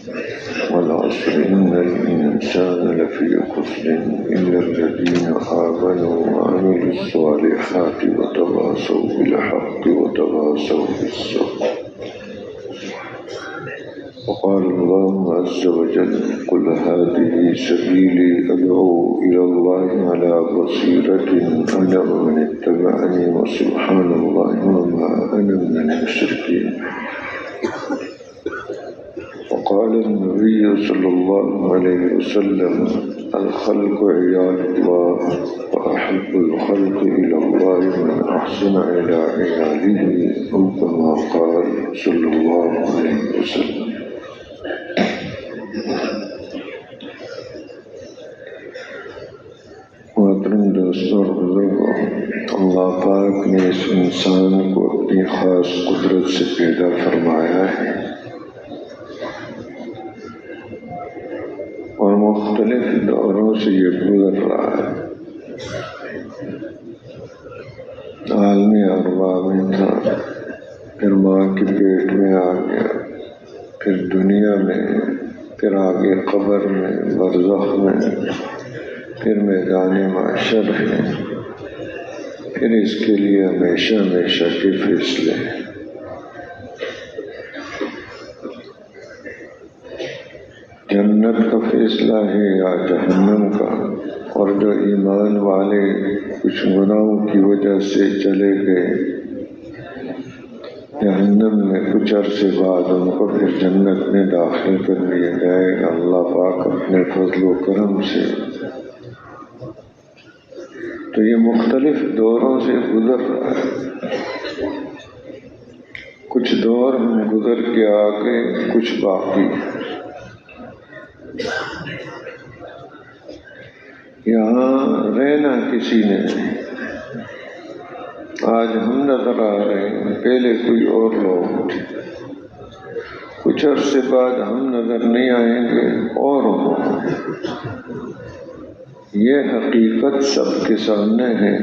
والعصر إن الإنسان لفي خسر إلا الذين آمنوا وعملوا الصالحات وتواصوا بالحق وتواصوا بالصبر. وقال الله عز وجل قل هذه سبيلي أدعو إلى الله على بصيرة أنا ومن اتبعني وسبحان الله وما أنا من المشركين. وقال النبي صلى الله عليه وسلم الخلق عيال الله وأحب الخلق إلى الله من أحسن إلى عياله أو كما قال صلى الله عليه وسلم. محترم دوستوں اور بزرگوں، اللہ پاک نے اس انسان کو اپنی خاص قدرت سے پیدا فرمایا ہے اور مختلف دوروں سے یہ گزر رہا ہے۔ عالم ارواح میں تھا، پھر ماں کے پیٹ میں آ گیا، پھر دنیا میں، پھر آگے قبر میں، برزخ میں، پھر میدان محشر ہے، پھر اس کے لیے ہمیشہ ہمیشہ کے فیصلے ہیں۔ جنت کا فیصلہ ہے یا جہنم کا، اور جو ایمان والے کچھ گناہوں کی وجہ سے چلے گئے جہنم میں، کچھ عرصے بعد ان کو پھر جنت میں داخل کر دیا جائے گا اللہ پاک اپنے فضل و کرم سے۔ تو یہ مختلف دوروں سے گزر رہا ہے، کچھ دور ہم گزر کے آگے، کچھ باقی۔ یہاں رہنا کسی نے نہیں، آج ہم نظر آ رہے ہیں، پہلے کوئی اور لوگ تھے، کچھ عرصے بعد ہم نظر نہیں آئیں گے اور ہوں۔ یہ حقیقت سب کے سامنے ہے،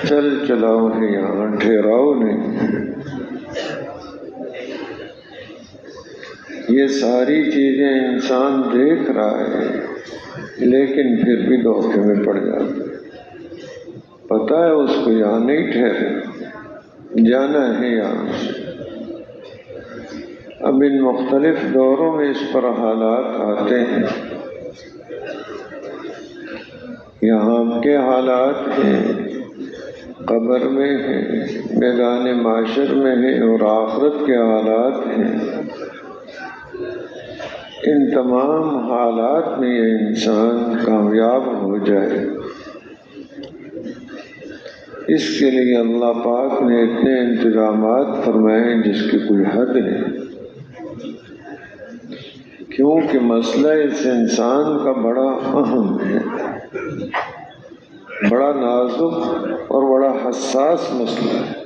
چل چلاؤ ہے، یہاں ٹھہراؤ نہیں۔ یہ ساری چیزیں انسان دیکھ رہا ہے لیکن پھر بھی دھوکے میں پڑ جاتا ہے، پتہ ہے اس کو یہاں نہیں ٹھہرنا، جانا ہے یہاں سے۔ اب ان مختلف دوروں میں اس پر حالات آتے ہیں۔ یہاں کے حالات ہیں، قبر میں ہیں، میدان معاشر میں ہیں، اور آخرت کے حالات ہیں۔ ان تمام حالات میں یہ انسان کامیاب ہو جائے، اس کے لیے اللہ پاک نے اتنے انتظامات فرمائے جس کی کوئی حد نہیں، کیونکہ مسئلہ اس انسان کا بڑا اہم ہے، بڑا نازک اور بڑا حساس مسئلہ ہے۔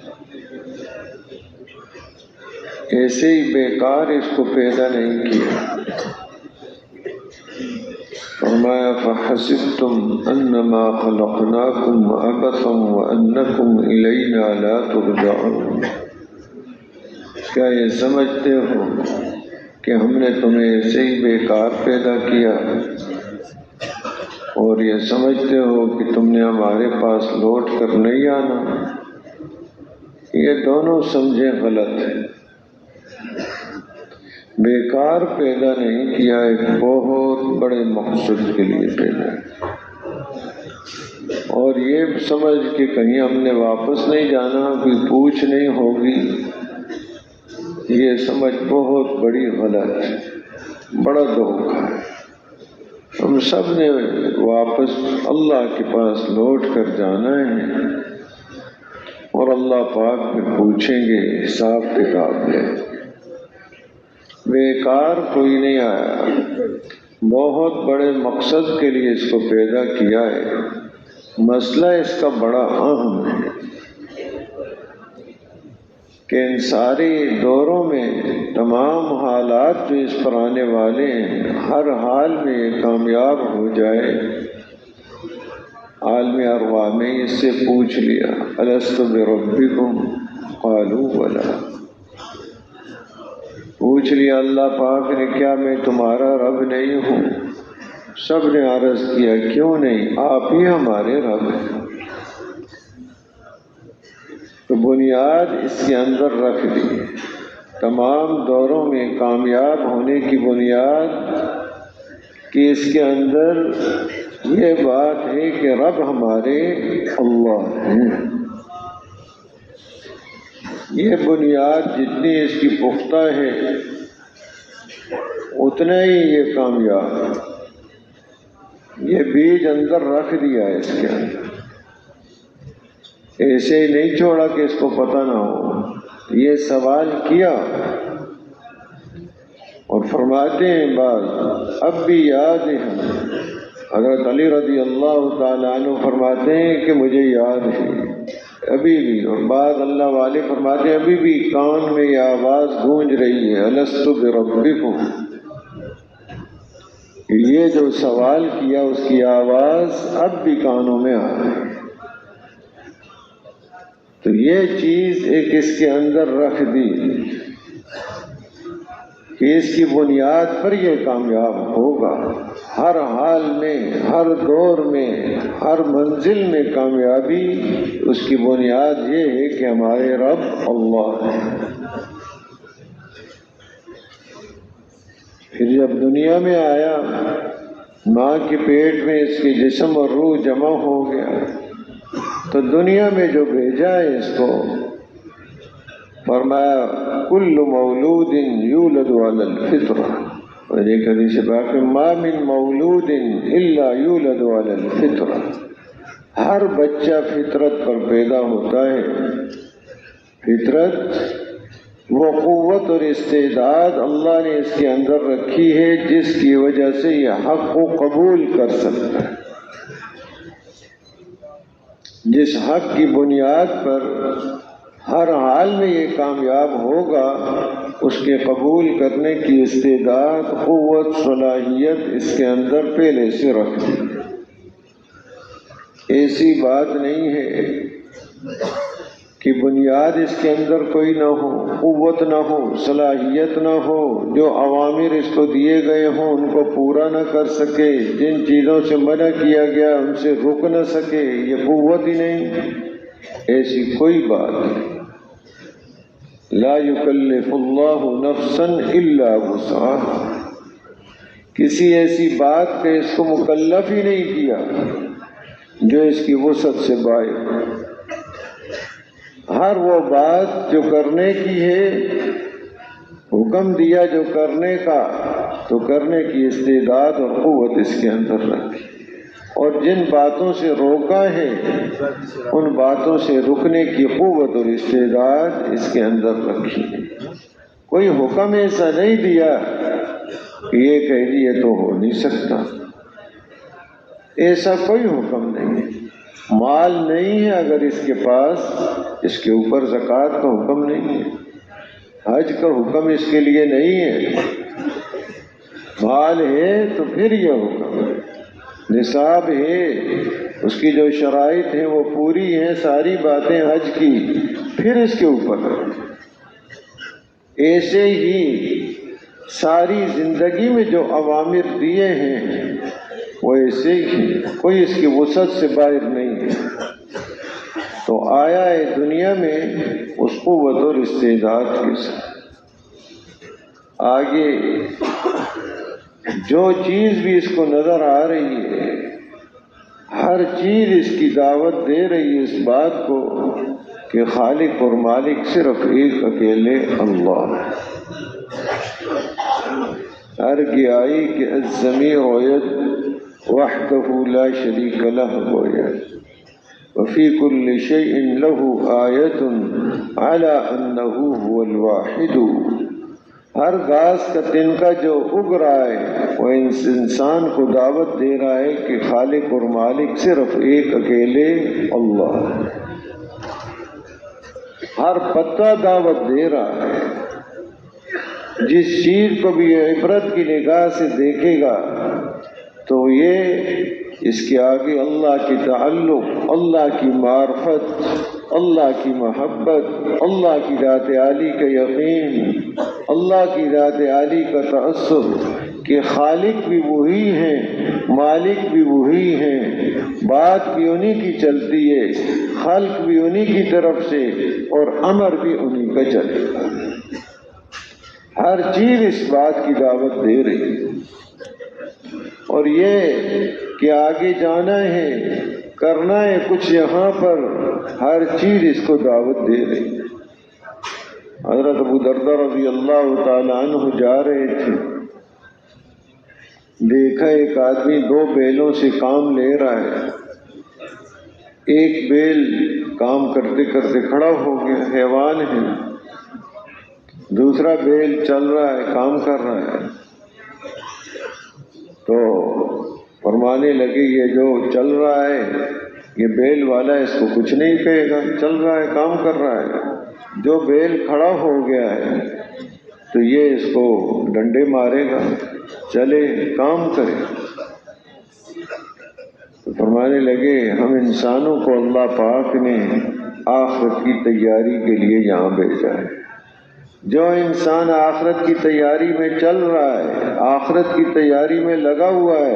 ایسے ہی بیکار اس کو پیدا نہیں کیا۔ فرمایا فَحَسِبْتُمْ أَنَّمَا خَلَقْنَاكُمْ عَبَثًا وَأَنَّكُمْ إِلَيْنَا لَا تُرْجَعُونَ۔ کیا یہ سمجھتے ہو کہ ہم نے تمہیں ایسے ہی بیکار پیدا کیا، اور یہ سمجھتے ہو کہ تم نے ہمارے پاس لوٹ کر نہیں آنا؟ یہ دونوں سمجھے غلط ہے۔ بیکار پیدا نہیں کیا، ایک بہت بڑے مقصد کے لیے پیدا ہے، اور یہ سمجھ کہ کہیں ہم نے واپس نہیں جانا، کوئی پوچھ نہیں ہوگی، یہ سمجھ بہت بڑی غلط ہے، بڑا دھوکہ ہے۔ ہم سب نے واپس اللہ کے پاس لوٹ کر جانا ہے، اور اللہ پاک میں پوچھیں گے، حساب کتاب لیں۔ بیکار کوئی نہیں آیا، بہت بڑے مقصد کے لیے اس کو پیدا کیا ہے۔ مسئلہ اس کا بڑا اہم ہے کہ ان ساری دوروں میں تمام حالات جو اس پر آنے والے ہیں، ہر حال میں یہ کامیاب ہو جائے۔ عالم ارواح میں اس سے پوچھ لیا الست بربکم قالوا بلی، پوچھ لیا اللہ پاک نے کیا میں تمہارا رب نہیں ہوں؟ سب نے عرض کیا کیوں نہیں، آپ ہی ہمارے رب ہیں۔ تو بنیاد اس کے اندر رکھ دی، تمام دوروں میں کامیاب ہونے کی بنیاد کہ اس کے اندر یہ بات ہے کہ رب ہمارے اللہ ہیں۔ یہ بنیاد جتنی اس کی پختہ ہے اتنا ہی یہ کامیاب ہے۔ یہ بیج اندر رکھ دیا ہے اس کے اندر، ایسے ہی نہیں چھوڑا کہ اس کو پتہ نہ ہو۔ یہ سوال کیا اور فرماتے ہیں بعض اب بھی یاد ہے، حضرت علی رضی اللہ تعالیٰ عنہ فرماتے ہیں کہ مجھے یاد ہے ابھی بھی، اور بعض اللہ والے فرماتے ہیں ابھی بھی کان میں یہ آواز گونج رہی ہے الست بربکم۔ یہ جو سوال کیا اس کی آواز اب بھی کانوں میں آ رہی ہے۔ تو یہ چیز ایک اس کے اندر رکھ دی کہ اس کی بنیاد پر یہ کامیاب ہوگا، ہر حال میں، ہر دور میں، ہر منزل میں کامیابی اس کی بنیاد یہ ہے کہ ہمارے رب اللہ ہے۔ پھر جب دنیا میں آیا، ماں کے پیٹ میں اس کے جسم اور روح جمع ہو گیا، تو دنیا میں جو بھیجا ہے اس کو، فرمایا کل مولود یولد علی الفطرہ، اور ایک حدیث پاک میں ما من مولود الا یولد علی الفطرہ، ہر بچہ فطرت پر پیدا ہوتا ہے۔ فطرت وہ قوت اور استعداد اللہ نے اس کے اندر رکھی ہے جس کی وجہ سے یہ حق کو قبول کر سکتا ہے۔ جس حق کی بنیاد پر ہر حال میں یہ کامیاب ہوگا، اس کے قبول کرنے کی استعداد، قوت، صلاحیت اس کے اندر پہلے سے رکھ دی۔ ایسی بات نہیں ہے کہ بنیاد اس کے اندر کوئی نہ ہو، قوت نہ ہو، صلاحیت نہ ہو، جو اوامر اس کو دیے گئے ہوں ان کو پورا نہ کر سکے، جن چیزوں سے منع کیا گیا ان سے رک نہ سکے، یہ قوت ہی نہیں۔ ایسی کوئی بات نہیں۔ لا یکلف اللہ نفسا الا وسعها، کسی ایسی بات کا اس کو مکلف ہی نہیں کیا جو اس کی وسعت سے باہر۔ ہر وہ بات جو کرنے کی ہے، حکم دیا جو کرنے کا، تو کرنے کی استعداد اور قوت اس کے اندر رکھی، اور جن باتوں سے روکا ہے ان باتوں سے رکنے کی قوت اور استعداد اس کے اندر رکھی۔ کوئی حکم ایسا نہیں دیا کہ یہ کہہ دیے تو ہو نہیں سکتا، ایسا کوئی حکم نہیں ہے۔ مال نہیں ہے اگر اس کے پاس، اس کے اوپر زکوٰۃ کا حکم نہیں ہے، حج کا حکم اس کے لیے نہیں ہے۔ مال ہے تو پھر یہ حکم ہے، نصاب ہے، اس کی جو شرائط ہیں وہ پوری ہیں، ساری باتیں حج کی، پھر اس کے اوپر ایسے ہی ساری زندگی میں جو اوامر دیے ہیں وہ ایسے ہی، کوئی اس کی وسعت سے باہر نہیں ہے۔ تو آیا ہے دنیا میں اس قوت اور استعداد کے ساتھ۔ آگے جو چیز بھی اس کو نظر آ رہی ہے، ہر چیز اس کی دعوت دے رہی ہے اس بات کو کہ خالق اور مالک صرف ایک اکیلے اللہ ہے۔ ہر گیائی کہ السمیع ہوید وحدہ لا شریک لہ ہوید وفی کل شیء لہ آیۃ علی انہ هو الواحد۔ ہر گھاس کا تنکا جو اگ رہا ہے وہ انسان کو دعوت دے رہا ہے کہ خالق اور مالک صرف ایک اکیلے اللہ ہے۔ ہر پتا دعوت دے رہا ہے۔ جس چیز کو بھی عبرت کی نگاہ سے دیکھے گا تو یہ اس کے آگے اللہ کی تعلق، اللہ کی معرفت، اللہ کی محبت، اللہ کی ذات عالی کا یقین، اللہ کی ذات عالی کا تأثر کہ خالق بھی وہی ہیں، مالک بھی وہی ہیں، بات بھی انہی کی چلتی ہے، خلق بھی انہی کی طرف سے اور امر بھی انہی کا چلتا ہے۔ ہر چیز اس بات کی دعوت دے رہی ہے، اور یہ کہ آگے جانا ہے، کرنا ہے کچھ یہاں پر، ہر چیز اس کو دعوت دے رہی ہے۔ حضرت ابو درداء رضی اللہ تعالی عنہ جا رہے تھے، دیکھا ایک آدمی 2 بیلوں سے کام لے رہا ہے۔ ایک بیل کام کرتے کرتے کھڑا ہو گیا، حیوان ہے، دوسرا بیل چل رہا ہے، کام کر رہا ہے۔ تو فرمانے لگے یہ جو چل رہا ہے یہ بیل والا ہے، اس کو کچھ نہیں کہے گا، چل رہا ہے، کام کر رہا ہے۔ جو بیل کھڑا ہو گیا ہے تو یہ اس کو ڈنڈے مارے گا، چلے کام کرے۔ تو فرمانے لگے ہم انسانوں کو اللہ پاک نے آخرت کی تیاری کے لیے یہاں بھیجا ہے۔ جو انسان آخرت کی تیاری میں چل رہا ہے، آخرت کی تیاری میں لگا ہوا ہے،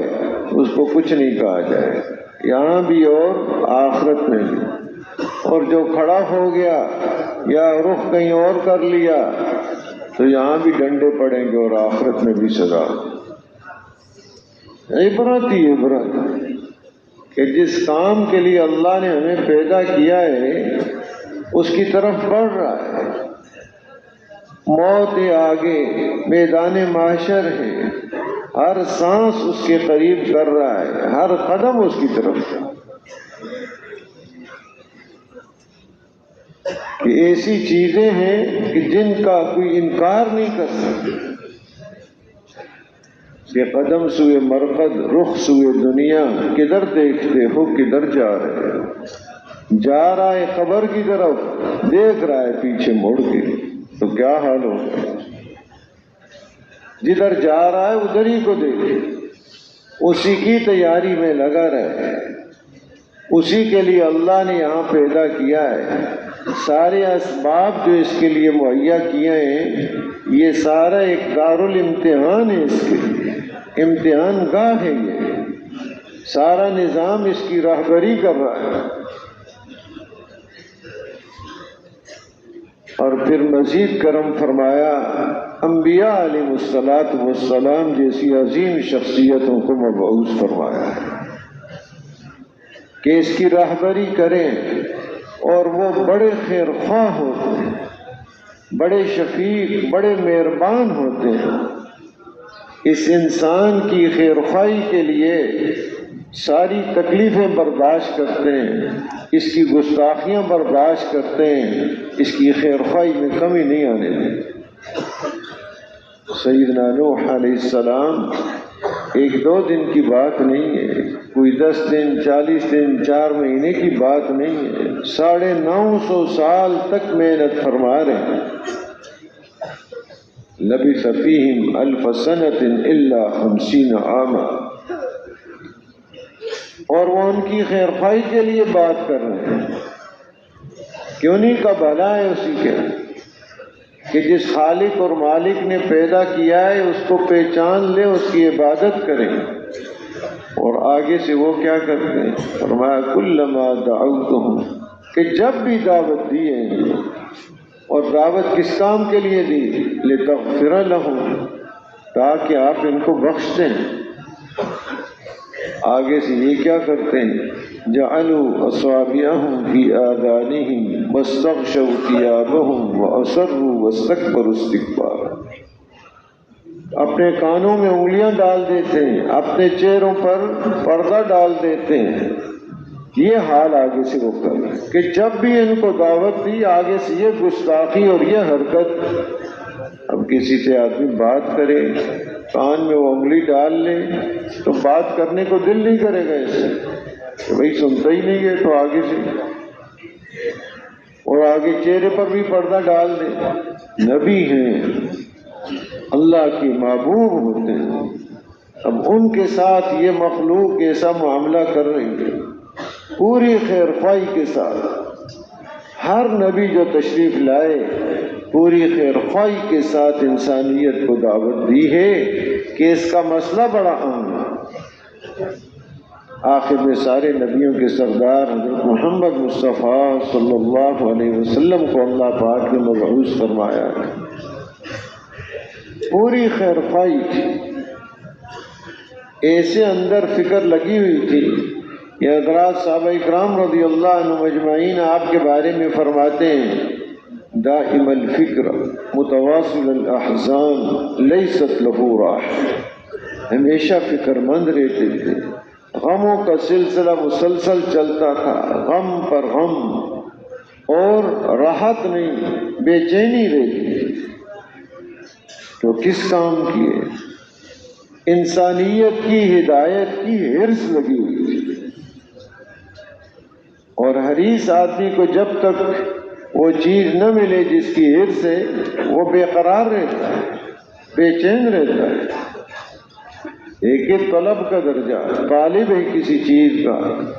اس کو کچھ نہیں کہا جائے، یہاں بھی اور آخرت میں بھی۔ اور جو کھڑا ہو گیا یا رخ کہیں اور کر لیا تو یہاں بھی ڈنڈے پڑیں گے اور آخرت میں بھی سزا۔ عبرت ہی عبرت کہ جس کام کے لیے اللہ نے ہمیں پیدا کیا ہے اس کی طرف بڑھ رہا ہے۔ موت آگے، میدان محشر ہے، ہر سانس اس کے قریب کر رہا ہے، ہر قدم اس کی طرف ہے۔ کہ ایسی چیزیں ہیں کہ جن کا کوئی انکار نہیں کر سکتا، کہ قدم سوئے مرقد، رخ سوئے دنیا، کدھر دیکھتے ہو کدھر جا رہے ہو؟ جا رہا ہے قبر کی طرف، دیکھ رہا ہے پیچھے مڑ کے، تو کیا حال ہوگا؟ جدھر جا رہا ہے ادھر ہی کو دیکھے، اسی کی تیاری میں لگا رہے، اسی کے لیے اللہ نے یہاں پیدا کیا ہے۔ سارے اسباب جو اس کے لیے مہیا کیے ہیں، یہ سارا ایک دارالامتحان ہے، اس کے لیے امتحان گاہ ہے، یہ سارا نظام اس کی راہبری کر رہا ہے۔ اور پھر مزید کرم فرمایا، انبیاء علیہ السلام جیسی عظیم شخصیتوں کو مبعوث فرمایا کہ اس کی راہبری کریں، اور وہ بڑے خیر خواہ ہوتے ہیں، بڑے شفیق، بڑے مہربان ہوتے ہیں۔ اس انسان کی خیر خواہی کے لیے ساری تکلیفیں برداشت کرتے ہیں، اس کی گستاخیاں برداشت کرتے ہیں، اس کی خیر خواہی میں کمی نہیں آنے دیتے۔ سیدنا نوح علیہ السلام 1-2 دن کی بات نہیں ہے، کوئی 10 دن 40 دن 4 مہینے کی بات نہیں ہے، 950 سال تک محنت فرما رہے ہیں۔ لبث فیہم 1000 سنۃ الا 50 عاما، اور وہ ان کی خیر خواہی کے لیے بات کر رہے ہیں کہ انہی کا بھلا ہے، اسی کے کہ جس خالق اور مالک نے پیدا کیا ہے اس کو پہچان لے، اس کی عبادت کریں۔ اور آگے سے وہ کیا کرتے ہیں؟ فرمایا کلما دعوتہم، کہ جب بھی دعوت دی ہے، اور دعوت کس کام کے لیے دی؟ لتغفر لہم، تاکہ آپ ان کو بخش دیں۔ آگے سے یہ کیا کرتے ہیں؟ جعلوا اصابعهم في آذانهم واستغشوا ثيابهم واصروا واستكبروا استكبارا، اپنے کانوں میں انگلیاں ڈال دیتے ہیں، اپنے چہروں پر پردہ ڈال دیتے ہیں۔ یہ حال آگے سے وہ کر رہے ہیں کہ جب بھی ان کو دعوت دی، آگے سے یہ گستاخی اور یہ حرکت۔ اب کسی سے آدمی بات کرے، کان میں وہ انگلی ڈال لے تو بات کرنے کو دل نہیں کرے گا اس سے، کہ بھائی سنتا ہی نہیں ہے، تو آگے سے، اور آگے چہرے پر بھی پردہ ڈال دے۔ نبی ہیں، اللہ کے محبوب ہوتے ہیں، اب ان کے ساتھ یہ مخلوق ایسا معاملہ کر رہی ہے، پوری خیر خواہی کے ساتھ۔ ہر نبی جو تشریف لائے پوری خیر خواہی کے ساتھ انسانیت کو دعوت دی ہے کہ اس کا مسئلہ بڑا عام ہے۔ آخر میں سارے نبیوں کے سردار حضرت محمد مصطفیٰ صلی اللہ علیہ وسلم کو اللہ پاک نے مبعوث فرمایا ہے۔ پوری خیر خواہی تھی، ایسے اندر فکر لگی ہوئی تھی۔ یہ حضرات صحابہ اکرام رضی اللہ عنہ مجمعین آپ کے بارے میں فرماتے ہیں، دائم الفکر متواصل الاحزان لیست لہ راح، ہمیشہ فکر مند رہتے تھے، غموں کا سلسلہ مسلسل چلتا تھا، غم پر غم، اور راحت نہیں، بے چینی رہتی۔ تو کس کام کی ہے؟ انسانیت کی ہدایت کی حرص لگی ہوئی تھی، اور حریص آدمی کو جب تک وہ چیز نہ ملے جس کی حرص ہے، وہ بے قرار رہتا ہے، بے چین رہتا ہے۔ ایک ایک طلب کا درجہ، طالب ہے کسی چیز کا،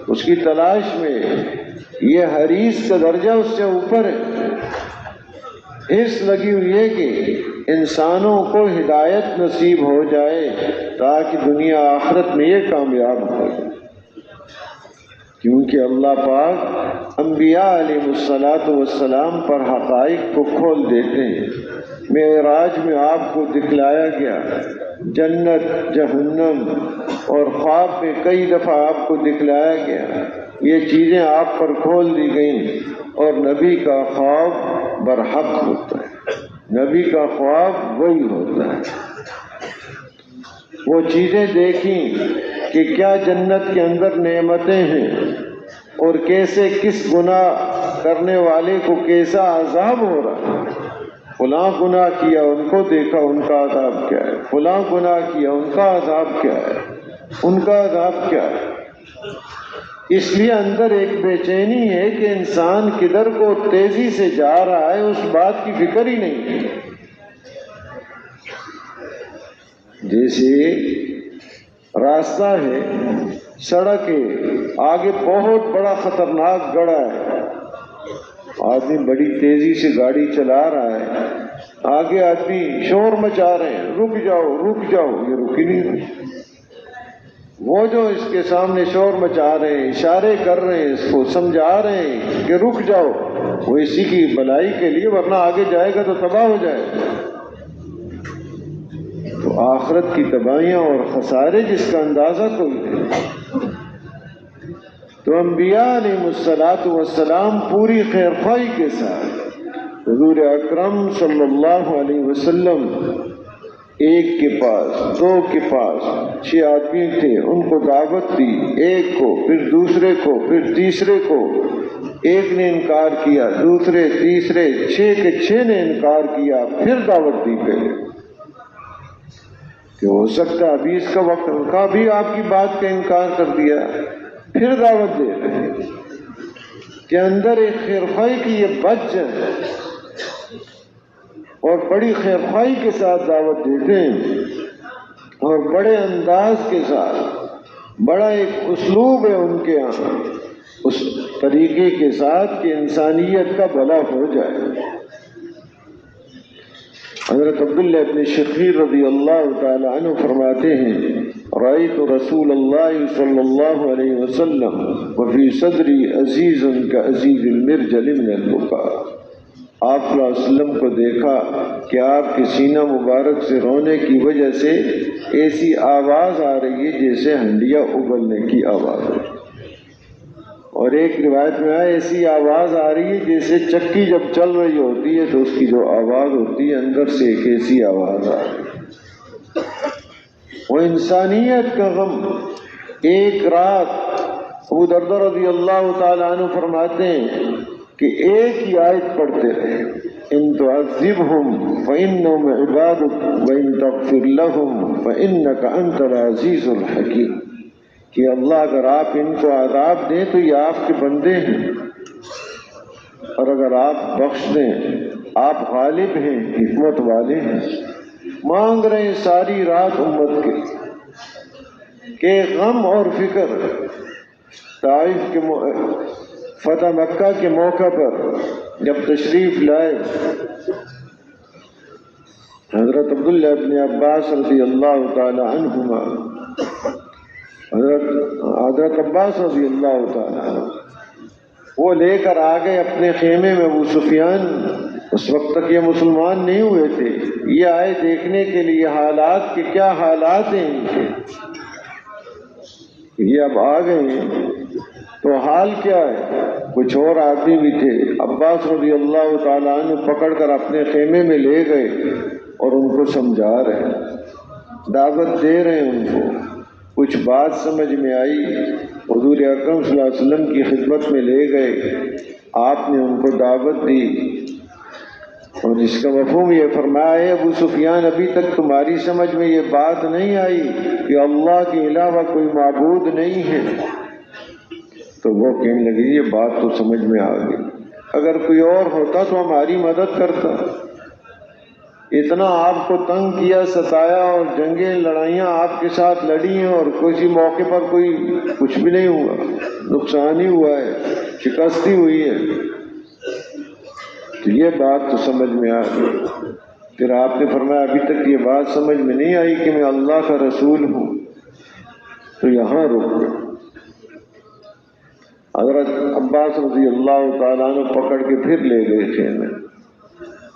اس کی تلاش میں، یہ حریص کا درجہ اس سے اوپر ہے۔ حرص لگی ہوئی ہے کہ انسانوں کو ہدایت نصیب ہو جائے تاکہ دنیا آخرت میں یہ کامیاب ہو جائے، کیونکہ اللہ پاک انبیاء علیہ السلام پر حقائق کو کھول دیتے ہیں۔ معراج میں آپ کو دکھلایا گیا جنت، جہنم، اور خواب میں کئی دفعہ آپ کو دکھلایا گیا، یہ چیزیں آپ پر کھول دی گئیں، اور نبی کا خواب برحق ہوتا ہے، نبی کا خواب وہی ہوتا ہے۔ وہ چیزیں دیکھیں کہ کیا جنت کے اندر نعمتیں ہیں، اور کیسے کس گناہ کرنے والے کو کیسا عذاب ہو رہا ہے۔ فلاں گناہ کیا، ان کو دیکھا، ان کا عذاب کیا ہے، فلاں گناہ کیا، ان کا عذاب کیا ہے، ان کا عذاب کیا ہے۔ اس لیے اندر ایک بے چینی ہے کہ انسان کدھر کو تیزی سے جا رہا ہے، اس بات کی فکر ہی نہیں۔ جیسے راستہ ہے، سڑک ہے، آگے بہت بڑا خطرناک گڑھا ہے، آدمی بڑی تیزی سے گاڑی چلا رہا ہے، آگے آدمی شور مچا رہے ہیں، رک جاؤ رک جاؤ، یہ رک ہی نہیں رہے۔ وہ جو اس کے سامنے شور مچا رہے ہیں، اشارے کر رہے ہیں، اس کو سمجھا رہے ہیں کہ رک جاؤ، وہ اسی کی بھلائی کے لیے، ورنہ آگے جائے گا تو تباہ ہو جائے گا۔ تو آخرت کی تباہیاں اور خسارے جس کا اندازہ کوئی نہیں۔ تو انبیاء علیہ السلام پوری خیر خواہی کے ساتھ حضور اکرم صلی اللہ علیہ وسلم، ایک کے پاس، دو کے پاس 6 آدمی تھے، ان کو دعوت دی، ایک کو، پھر دوسرے کو، پھر تیسرے کو، ایک نے انکار کیا، دوسرے، تیسرے، 6 کے 6 نے انکار کیا، پھر دعوت دی پہلے کہ ہو سکتا ابھی اس کا وقت، کا بھی آپ کی بات کا انکار کر دیا، پھر دعوت دے رہے ہیں کہ اندر ایک خیرخواہی کی یہ بچ ہے، اور بڑی خیرخواہی کے ساتھ دعوت دیتے ہیں، اور بڑے انداز کے ساتھ، بڑا ایک اسلوب ہے ان کے یہاں، اس طریقے کے ساتھ کہ انسانیت کا بھلا ہو جائے۔ حضرت عبداللہ ابن شخیر رضی اللہ تعالی عنہ فرماتے ہیں، رأیت رسول اللہ صلی اللہ علیہ وسلم وفی صدری عزیز کعزیز المرجل من البکاء، آپ صلی اللہ علیہ وسلم کو دیکھا کہ آپ کے سینہ مبارک سے رونے کی وجہ سے ایسی آواز آ رہی ہے جیسے ہنڈیا ابلنے کی آواز ہے، اور ایک روایت میں آیا ایسی آواز آ رہی ہے جیسے چکی جب چل رہی ہوتی ہے تو اس کی جو آواز ہوتی ہے اندر سے ایک ایسی آواز آ رہی ہے۔ وہ انسانیت کا غم۔ ایک رات ابو دردہ رضی اللہ تعالیٰ عنہ فرماتے ہیں کہ ایک ہی آیت پڑھتے رہے، ان تعذبہم فإنہم عبادک وإن تغفر لہم فإنک انت العزیز الحکیم، کہ اللہ اگر آپ ان کو عذاب دیں تو یہ آپ کے بندے ہیں، اور اگر آپ بخش دیں آپ غالب ہیں، حکمت والے ہیں۔ مانگ رہے ہیں ساری رات امت کے کہ غم اور فکر طائف کے فتح مکہ کے موقع پر جب تشریف لائے حضرت عبداللہ ابن عباس رضی اللہ تعالی عنہما، حضرت عباس رضی اللہ تعالی عنہ وہ لے کر آ گئے اپنے خیمے میں ابو سفیان، اس وقت تک یہ مسلمان نہیں ہوئے تھے، یہ آئے دیکھنے کے لیے حالات کہ کیا حالات ہیں ان کے، یہ اب آ گئے ہیں تو حال کیا ہے۔ کچھ اور آدمی بھی تھے، عباس رضی اللہ تعالیٰ عنہ پکڑ کر اپنے خیمے میں لے گئے اور ان کو سمجھا رہے ہیں، دعوت دے رہے ہیں ان کو۔ کچھ بات سمجھ میں آئی، حضور اکرم صلی اللہ علیہ وسلم کی خدمت میں لے گئے، آپ نے ان کو دعوت دی اور جس کا مفہوم یہ فرمایا ہے ابو سفیان ابھی تک تمہاری سمجھ میں یہ بات نہیں آئی کہ اللہ کے علاوہ کوئی معبود نہیں ہے؟ تو وہ کہنے لگے یہ بات تو سمجھ میں آ گئی، اگر کوئی اور ہوتا تو ہماری مدد کرتا، اتنا آپ کو تنگ کیا، ستایا اور جنگیں لڑائیاں آپ کے ساتھ لڑی ہیں اور کسی موقع پر کوئی کچھ بھی نہیں ہوا، نقصان ہی ہوا ہے، شکست ہی ہوئی ہے، تو یہ بات تو سمجھ میں آ گئی۔ پھر آپ نے فرمایا ابھی تک یہ بات سمجھ میں نہیں آئی کہ میں اللہ کا رسول ہوں، تو یہاں رک گئے۔ حضرت عباس رضی اللہ تعالیٰ عنہ پکڑ کے پھر لے گئے خیمے،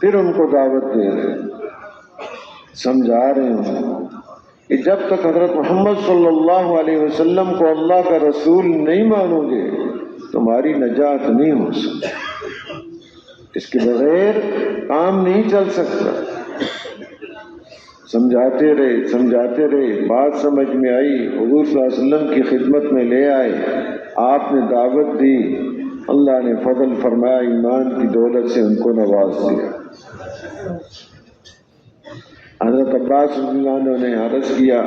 پھر ان کو دعوت دے رہے ہیں، سمجھا رہے ہیں کہ جب تک حضرت محمد صلی اللہ علیہ وسلم کو اللہ کا رسول نہیں مانو گے تمہاری نجات نہیں ہو سکتی، اس کے بغیر کام نہیں چل سکتا۔ سمجھاتے رہے، بات سمجھ میں آئی، حضور صلی اللہ علیہ وسلم کی خدمت میں لے آئے، آپ نے دعوت دی، اللہ نے فضل فرمایا، ایمان کی دولت سے ان کو نواز دیا۔ حضرت عباس رضی اللہ عنہ نے عرض کیا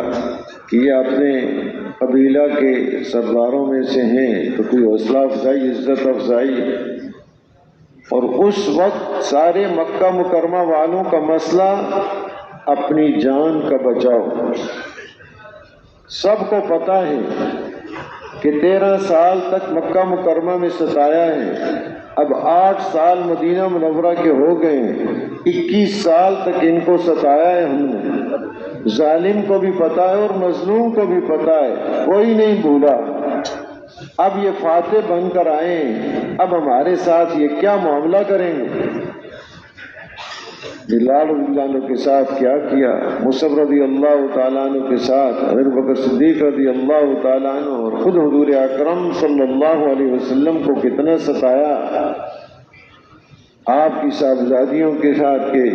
کہ یہ اپنے قبیلہ کے سرداروں میں سے ہیں تو کوئی حوصلہ افزائی، عزت افزائی، اور اس وقت سارے مکہ مکرمہ والوں کا مسئلہ اپنی جان کا بچاؤ۔ سب کو پتہ ہے کہ 13 سال تک مکہ مکرمہ میں ستایا ہے، اب 8 سال مدینہ منورہ کے ہو گئے ہیں، 21 سال تک ان کو ستایا ہے ہم نے، ظالم کو بھی پتہ ہے اور مظلوم کو بھی پتہ ہے، کوئی نہیں بھولا۔ اب یہ فاتح بن کر آئے ہیں، اب ہمارے ساتھ یہ کیا معاملہ کریں گے؟ بلال رضی اللہ عنہ کے ساتھ کیا کیا، مصعب رضی اللہ تعالیٰ عنہ کے ساتھ ابو بکر صدیق رضی اللہ تعالیٰ عنہ، اور خود حضور اکرم صلی اللہ علیہ وسلم کو کتنا ستایا آپ کی صاحبزادیوں کے ساتھ کے،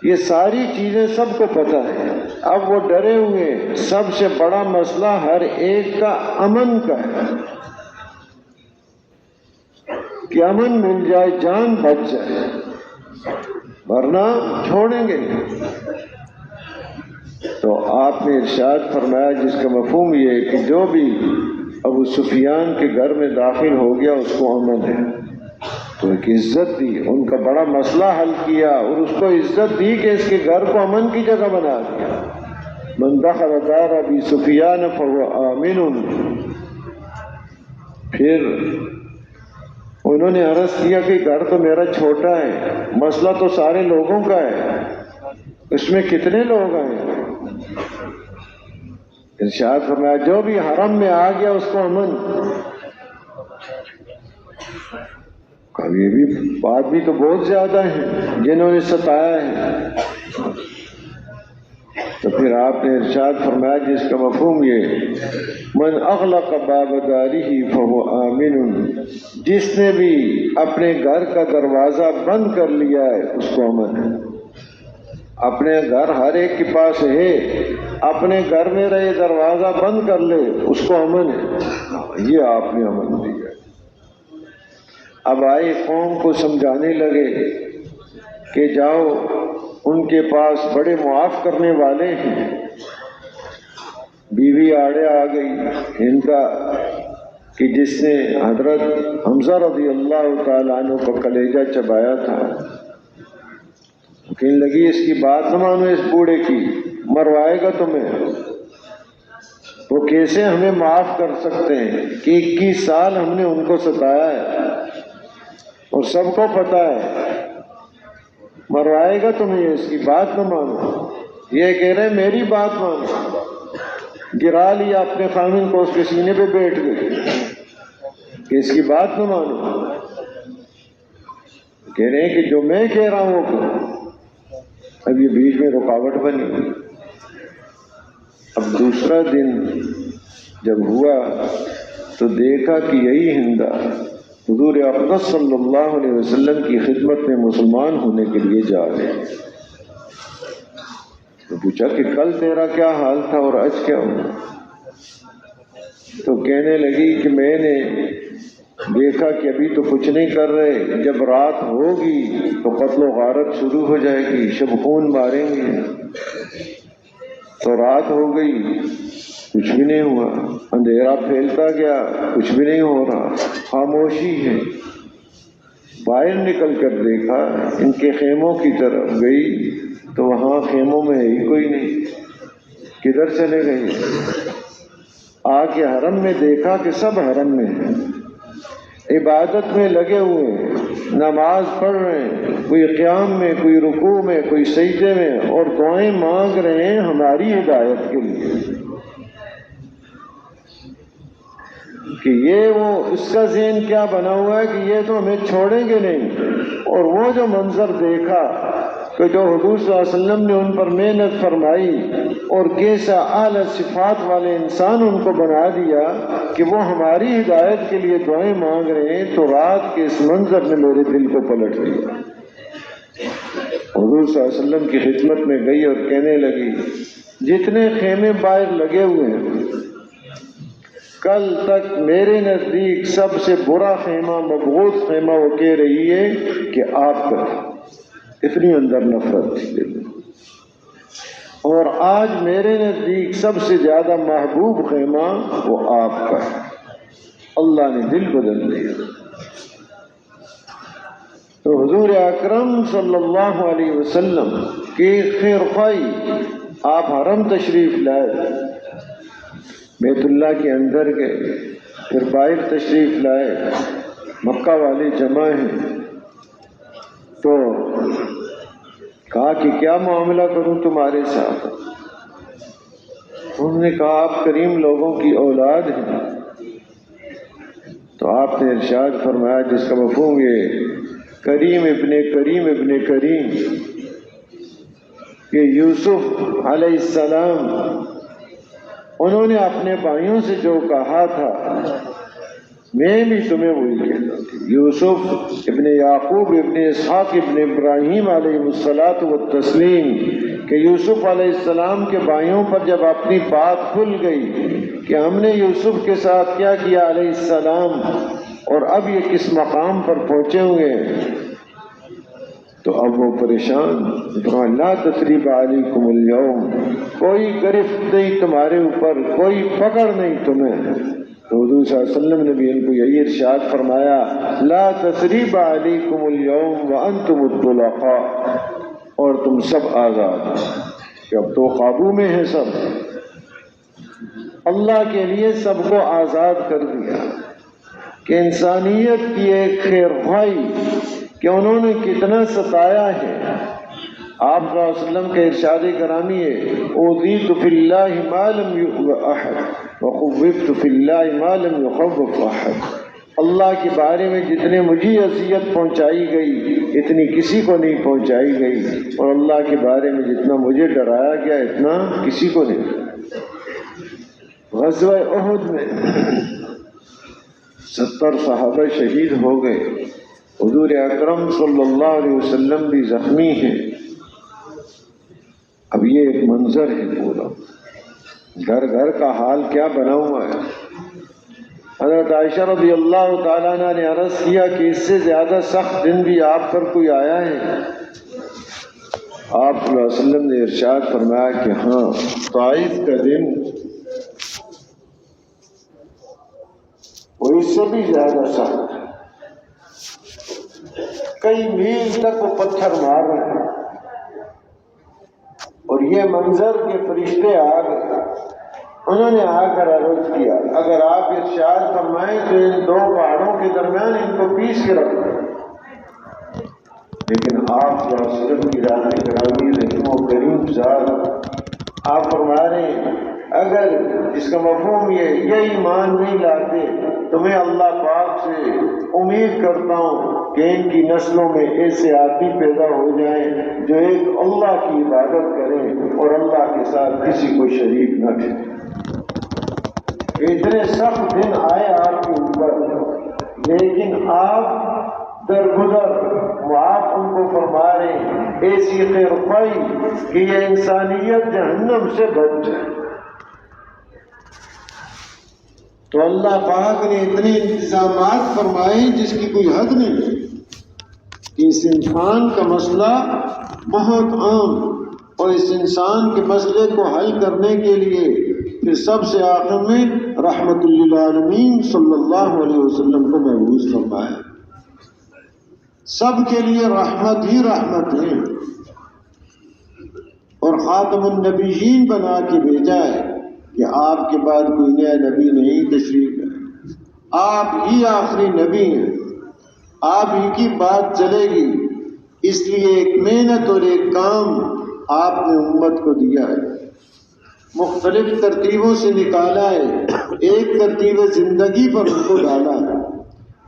یہ ساری چیزیں سب کو پتہ ہے۔ اب وہ ڈرے ہوئے، سب سے بڑا مسئلہ ہر ایک کا امن کا ہے کہ امن مل جائے، جان بچ جائے، ورنہ چھوڑیں گے۔ تو آپ نے ارشاد فرمایا جس کا مفہوم یہ ہے کہ جو بھی ابو سفیان کے گھر میں داخل ہو گیا اس کو امن ہے، تو ایک عزت دی، ان کا بڑا مسئلہ حل کیا اور اس کو عزت دی کہ اس کے گھر کو امن کی جگہ بنا دیا۔ من دخل دار ابی سفیان فهو آمن۔ پھر انہوں نے عرض کیا کہ گھر تو میرا چھوٹا ہے، مسئلہ تو سارے لوگوں کا ہے، اس میں کتنے لوگ ہیں؟ ارشاد فرمایا جو بھی حرم میں آ گیا اس کو امن۔ یہ بھی بات بھی تو بہت زیادہ ہیں جنہوں نے ستایا ہے۔ تو پھر آپ نے ارشاد فرمایا جس کا مفہوم یہ من اغلق باب دارہ فهو آمن، جس نے بھی اپنے گھر کا دروازہ بند کر لیا ہے اس کو امن ہے۔ اپنے گھر ہر ایک کے پاس ہے، اپنے گھر میں رہے دروازہ بند کر لے اس کو امن ہے، یہ آپ نے امن دیا۔ اب آئے قوم کو سمجھانے لگے کہ جاؤ ان کے پاس بڑے معاف کرنے والے ہیں۔ بیوی آڑے آ گئی ان کا کہ جس نے حضرت حمزہ رضی اللہ تعالیٰ عنہ کا کلیجہ چبایا تھا، کہنے لگی اس کی بات نہ مانو، اس بوڑھے کی مروائے گا تمہیں۔ وہ کیسے ہمیں معاف کر سکتے ہیں کہ 21 سال ہم نے ان کو ستایا ہے اور سب کو پتہ ہے مروائے گا تمہیں، اس کی بات نہ مانو۔ یہ کہہ رہے میری بات مانو، گرا لیا اپنے خامن کو، اس کے سینے پہ بیٹھ گئے کہ اس کی بات نہ مانو۔ کہہ رہے ہیں کہ جو میں کہہ رہا ہوں وہ کرو۔ اب یہ بیچ میں رکاوٹ بنی۔ اب دوسرا دن جب ہوا تو دیکھا کہ یہی ہندا حضور اقدس صلی اللہ علیہ وسلم کی خدمت میں مسلمان ہونے کے لیے جا رہے ہیں۔ تو پوچھا کہ کل تیرا کیا حال تھا اور آج کیا ہوا؟ تو کہنے لگی کہ میں نے دیکھا کہ ابھی تو کچھ نہیں کر رہے، جب رات ہوگی تو قتل و غارت شروع ہو جائے گی، شب خون ماریں گے۔ تو رات ہو گئی، کچھ بھی نہیں ہوا، اندھیرا پھیلتا گیا، کچھ بھی نہیں ہو رہا، خاموشی ہے۔ باہر نکل کر دیکھا، ان کے خیموں کی طرف گئی تو وہاں خیموں میں ہی کوئی نہیں، کدھر چلے گئے؟ آ کے حرم میں دیکھا کہ سب حرم میں ہیں، عبادت میں لگے ہوئے ہیں، نماز پڑھ رہے ہیں، کوئی قیام میں، کوئی رکوع میں، کوئی سجدے میں، اور دعائیں مانگ رہے ہیں ہماری ہدایت کے لیے کہ یہ وہ اس کا ذہن کیا بنا ہوا ہے کہ یہ تو ہمیں چھوڑیں گے نہیں۔ اور وہ جو منظر دیکھا کہ جو حضور صلی اللہ علیہ وسلم نے ان پر محنت فرمائی اور کیسا اعلی صفات والے انسان ان کو بنا دیا کہ وہ ہماری ہدایت کے لیے دعائیں مانگ رہے ہیں، تو رات کے اس منظر نے میرے دل کو پلٹ دیا۔ حضور صلی اللہ علیہ وسلم کی خدمت میں گئی اور کہنے لگی جتنے خیمے باہر لگے ہوئے ہیں، کل تک میرے نزدیک سب سے برا خیمہ، مبغوض خیمہ وہ کہہ رہی ہے کہ آپ کا، اتنی اندر نفرت تھی۔ اور آج میرے نزدیک سب سے زیادہ محبوب خیمہ وہ آپ کا ہے۔ اللہ نے دل بدل دیا۔ تو حضور اکرم صلی اللہ علیہ وسلم کی خیر خواہی، آپ حرم تشریف لائے، بیت اللہ کے اندر گئے، پھر باہر تشریف لائے، مکہ والے جمع ہیں، تو کہا کہ کیا معاملہ کروں تمہارے ساتھ؟ انہوں نے کہا آپ کریم لوگوں کی اولاد ہیں۔ تو آپ نے ارشاد فرمایا جس کا مفہوم یہ کریم ابن کریم ابن کریم کہ یوسف علیہ السلام انہوں نے اپنے بھائیوں سے جو کہا تھا میں بھی تمہیں وہی کہتا ہوں۔ یوسف ابن یعقوب ابن اسحاق ابن ابراہیم علیہ الصلاۃ والتسلیم کہ یوسف علیہ السلام کے بھائیوں پر جب اپنی بات کھل گئی کہ ہم نے یوسف کے ساتھ کیا کیا علیہ السلام اور اب یہ کس مقام پر پہنچے ہوئے ہیں، تو اب وہ پریشان، لا تثریب علیکم اليوم، کوئی گرفت نہیں تمہارے اوپر، کوئی پکڑ نہیں تمہیں۔ تو حضور صلی اللہ علیہ وسلم نے بھی ان کو یہی ارشاد فرمایا لا تثریب علیکم اليوم وانتم الطلقاء، اور تم سب آزاد، کہ اب تو قابو میں ہیں سب، اللہ کے لیے سب کو آزاد کر دیا۔ کہ انسانیت کی ایک خیر خواہی کہ انہوں نے کتنا ستایا ہے۔ آپ صلی اللہ علیہ وسلم کا ارشاد کرامی ہے اوذیت فی اللہ ما لم یؤذ احد وخوفت فی اللہ ما لم یخوف احد، اللہ کے بارے میں جتنے مجھے اذیت پہنچائی گئی اتنی کسی کو نہیں پہنچائی گئی، اور اللہ کے بارے میں جتنا مجھے ڈرایا گیا اتنا کسی کو نہیں۔ غزوہ احد میں 70 صحابہ شہید ہو گئے، حضور اکرم صلی اللہ علیہ وسلم بھی زخمی ہیں۔ اب یہ ایک منظر ہے پورا، گھر گھر کا حال کیا بنا ہوا ہے۔ حضرت عائشہ رضی اللہ تعالیٰ عنہ نے عرض کیا کہ اس سے زیادہ سخت دن بھی آپ پر کوئی آیا ہے؟ آپ صلی اللہ علیہ وسلم نے ارشاد فرمایا کہ ہاں، طائف کا دن وہ اس سے بھی زیادہ سخت ہے، کئی میل تک وہ پتھر مار رہے ہیں، اور یہ منظر کے فرشتے آ گئے، انہوں نے آ کر عرض کیا اگر آپ ارشاد فرمائیں تو ان دو پہاڑوں کے درمیان ان کو پیس کے رکھ دیں۔ لیکن آپ یا صرف کی ذات گرامی رحیم و کریم ذات آپ فرما رہے ہیں اگر اس کا مفہوم یہ ایمان نہیں لاتے تو میں اللہ پاک سے امید کرتا ہوں کہ ان کی نسلوں میں ایسے آدمی پیدا ہو جائیں جو ایک اللہ کی عبادت کریں اور اللہ کے ساتھ کسی کو شریک نہ کریں۔ اتنے سخت دن آئے آپ کے اوپر، لیکن آپ درگزر آپ ان کو فرما رہے ہیں ایسی خیر خواہی کہ یہ انسانیت جہنم سے بچ جائے۔ تو اللہ پاک نے اتنے انتظامات فرمائے جس کی کوئی حد نہیں کہ اس انسان کا مسئلہ بہت عام، اور اس انسان کے مسئلے کو حل کرنے کے لیے پھر سب سے آخر میں رحمت للعالمین صلی اللہ علیہ وسلم کو مبعوث فرمایا۔ سب کے لیے رحمت ہی رحمت ہے، اور خاتم النبیین بنا کے بھیجا ہے کہ آپ کے بعد کوئی نیا نبی نہیں تشریف ہے، آپ ہی آخری نبی ہیں، آپ ہی کی بات چلے گی۔ اس لیے ایک محنت اور ایک کام آپ نے امت کو دیا ہے، مختلف ترتیبوں سے نکالا ہے، ایک ترتیب زندگی پر ان کو ڈالا ہے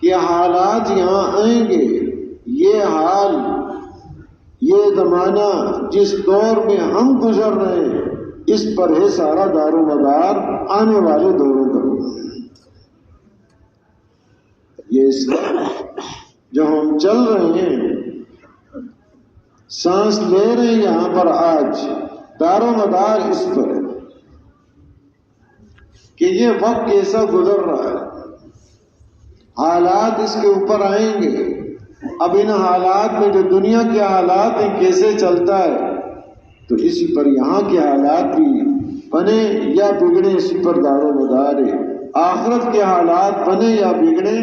کہ حالات یہاں آئیں گے، یہ حال، یہ زمانہ جس دور میں ہم گزر رہے ہیں اس پر ہے سارا دار و مدار آنے والے دوروں کا۔ یہ اس جو ہم چل رہے ہیں، سانس لے رہے ہیں یہاں پر، آج دار و مدار اس پر ہے کہ یہ وقت کیسا گزر رہا ہے، حالات اس کے اوپر آئیں گے۔ اب ان حالات میں جو دنیا کے حالات ہیں کیسے چلتا ہے، تو اسی پر یہاں کے حالات بھی بنے یا بگڑے اسی پر دار و مدار ہے، آخرت کے حالات بنے یا بگڑے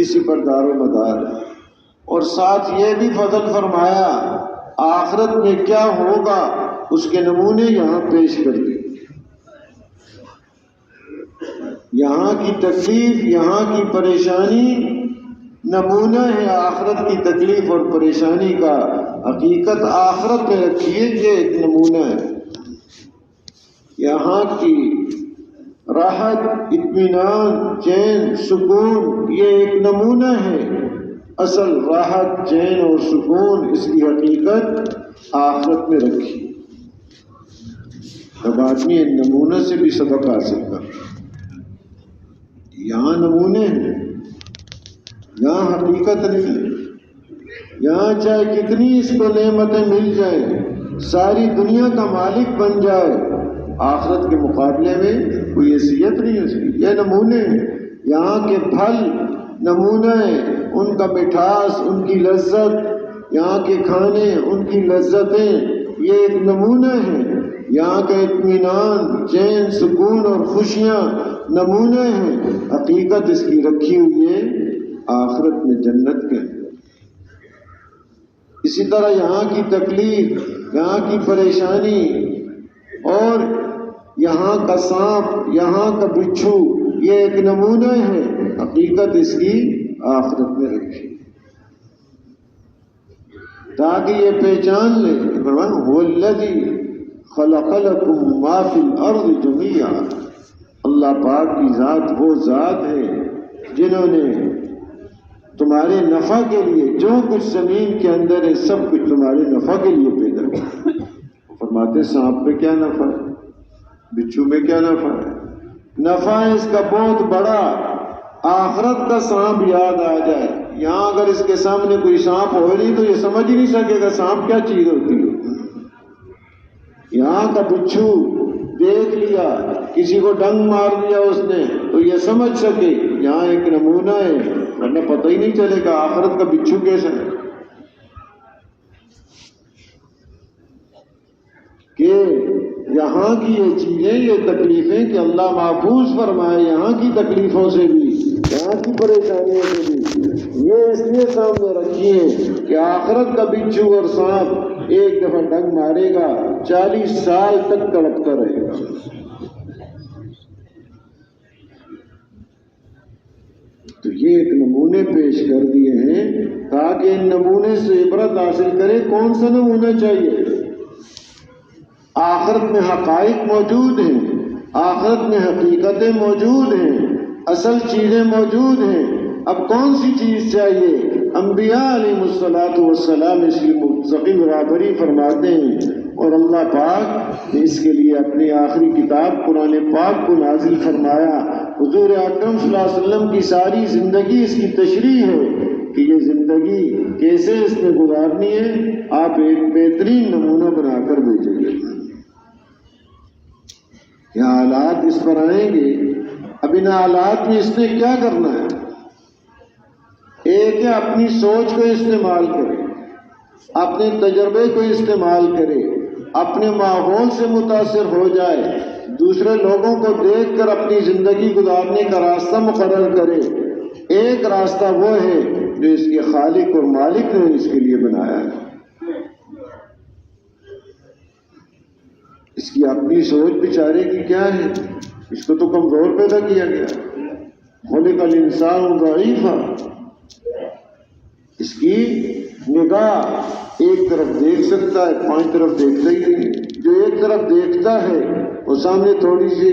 اسی پر دار و مدار ہے۔ اور ساتھ یہ بھی فضل فرمایا آخرت میں کیا ہوگا اس کے نمونے یہاں پیش کر دی۔ یہاں کی تکلیف، یہاں کی پریشانی نمونہ ہے آخرت کی تکلیف اور پریشانی کا، حقیقت آخرت میں رکھیے، یہ ایک نمونہ ہے۔ یہاں کی راحت، اطمینان، چین، سکون، یہ ایک نمونہ ہے۔ اصل راحت، چین اور سکون اس کی حقیقت آخرت میں رکھی۔ اب آدمی ان نمونہ سے بھی سبق حاصل کر، یہاں نمونے ہیں، یہاں حقیقت نہیں ہے۔ یہاں چاہے کتنی اس کو نعمتیں مل جائیں، ساری دنیا کا مالک بن جائے، آخرت کے مقابلے میں کوئی حیثیت نہیں ہے اس کی۔ یہ نمونے ہیں، یہاں کے پھل نمونہ ہیں، ان کا مٹھاس، ان کی لذت، یہاں کے کھانے، ان کی لذتیں، یہ ایک نمونہ ہیں۔ یہاں کا اطمینان، چین، سکون اور خوشیاں نمونہ ہیں، حقیقت اس کی رکھی ہوئی ہے آخرت میں جنت کے۔ اسی طرح یہاں کی تکلیف، یہاں کی پریشانی اور یہاں کا سانپ، یہاں کا بچھو، یہ ایک نمونہ ہے، حقیقت اس کی آخرت میں رکھی، تاکہ یہ پہچان لے هو الذی خلق لکم ما فی الارض جميعا۔ اللہ پاک کی ذات وہ ذات ہے جنہوں نے تمہارے نفع کے لیے جو کچھ زمین کے اندر ہے سب کچھ تمہارے نفع کے لیے پیدا کیا۔ فرماتے سانپ میں کیا نفع ہے، بچھو میں کیا نفع ہے؟ نفع ہے اس کا بہت بڑا، آخرت کا سانپ یاد آ جائے۔ یہاں اگر اس کے سامنے کوئی سانپ ہو نہیں تو یہ سمجھ ہی نہیں سکے گا سانپ کیا چیز ہوتی ہے۔ یہاں کا بچھو دیکھ لیا، کسی کو ڈنگ مار دیا اس نے تو یہ سمجھ سکے یہاں ایک نمونہ ہے، ورنہ پتہ ہی نہیں چلے گا آخرت کا بچھو کیسا ہے۔ کہ یہاں کی یہ چیزیں، یہ تکلیفیں کہ اللہ محفوظ فرمائے یہاں کی تکلیفوں سے بھی، یہاں کی پریشانیوں سے بھی، یہ اس لیے سامنے رکھی ہیں کہ آخرت کا بچھو اور سانپ ایک دفعہ ڈنگ مارے گا 40 سال تک تڑپتا رہے گا۔ تو یہ یہ ایک نمونے پیش کر دیے ہیں تاکہ ان نمونے سے عبرت حاصل کرے. کون سا نمونہ چاہیے؟ آخرت میں حقائق موجود ہیں، آخرت میں حقیقتیں موجود ہیں، اصل چیزیں موجود ہیں. اب کون سی چیز چاہیے؟ انبیاء علیہ السلام اس کی مستقل برابری فرماتے ہیں، اور اللہ پاک نے اس کے لیے اپنی آخری کتاب قرآن پاک کو نازل فرمایا. حضور اکرم صلی اللہ علیہ وسلم کی ساری زندگی اس کی تشریح ہے کہ یہ زندگی کیسے اس میں گزارنی ہے. آپ ایک بہترین نمونہ بنا کر بھیجیں گے. کیا حالات اس پر آئیں گے؟ اب ان حالات میں اس نے کیا کرنا ہے؟ ایک ہے اپنی سوچ کو استعمال کرے، اپنے تجربے کو استعمال کرے، اپنے ماحول سے متاثر ہو جائے، دوسرے لوگوں کو دیکھ کر اپنی زندگی گزارنے کا راستہ مقرر کرے. ایک راستہ وہ ہے جو اس کے خالق اور مالک نے اس کے لیے بنایا ہے. اس کی اپنی سوچ بیچارے کی کیا ہے؟ اس کو تو کمزور پیدا کیا گیا. خلق الانسان ضعیفا. اس کی نگاہ ایک طرف دیکھ سکتا ہے، 5 طرف دیکھتا ہی نہیں. جو ایک طرف دیکھتا ہے وہ سامنے تھوڑی سی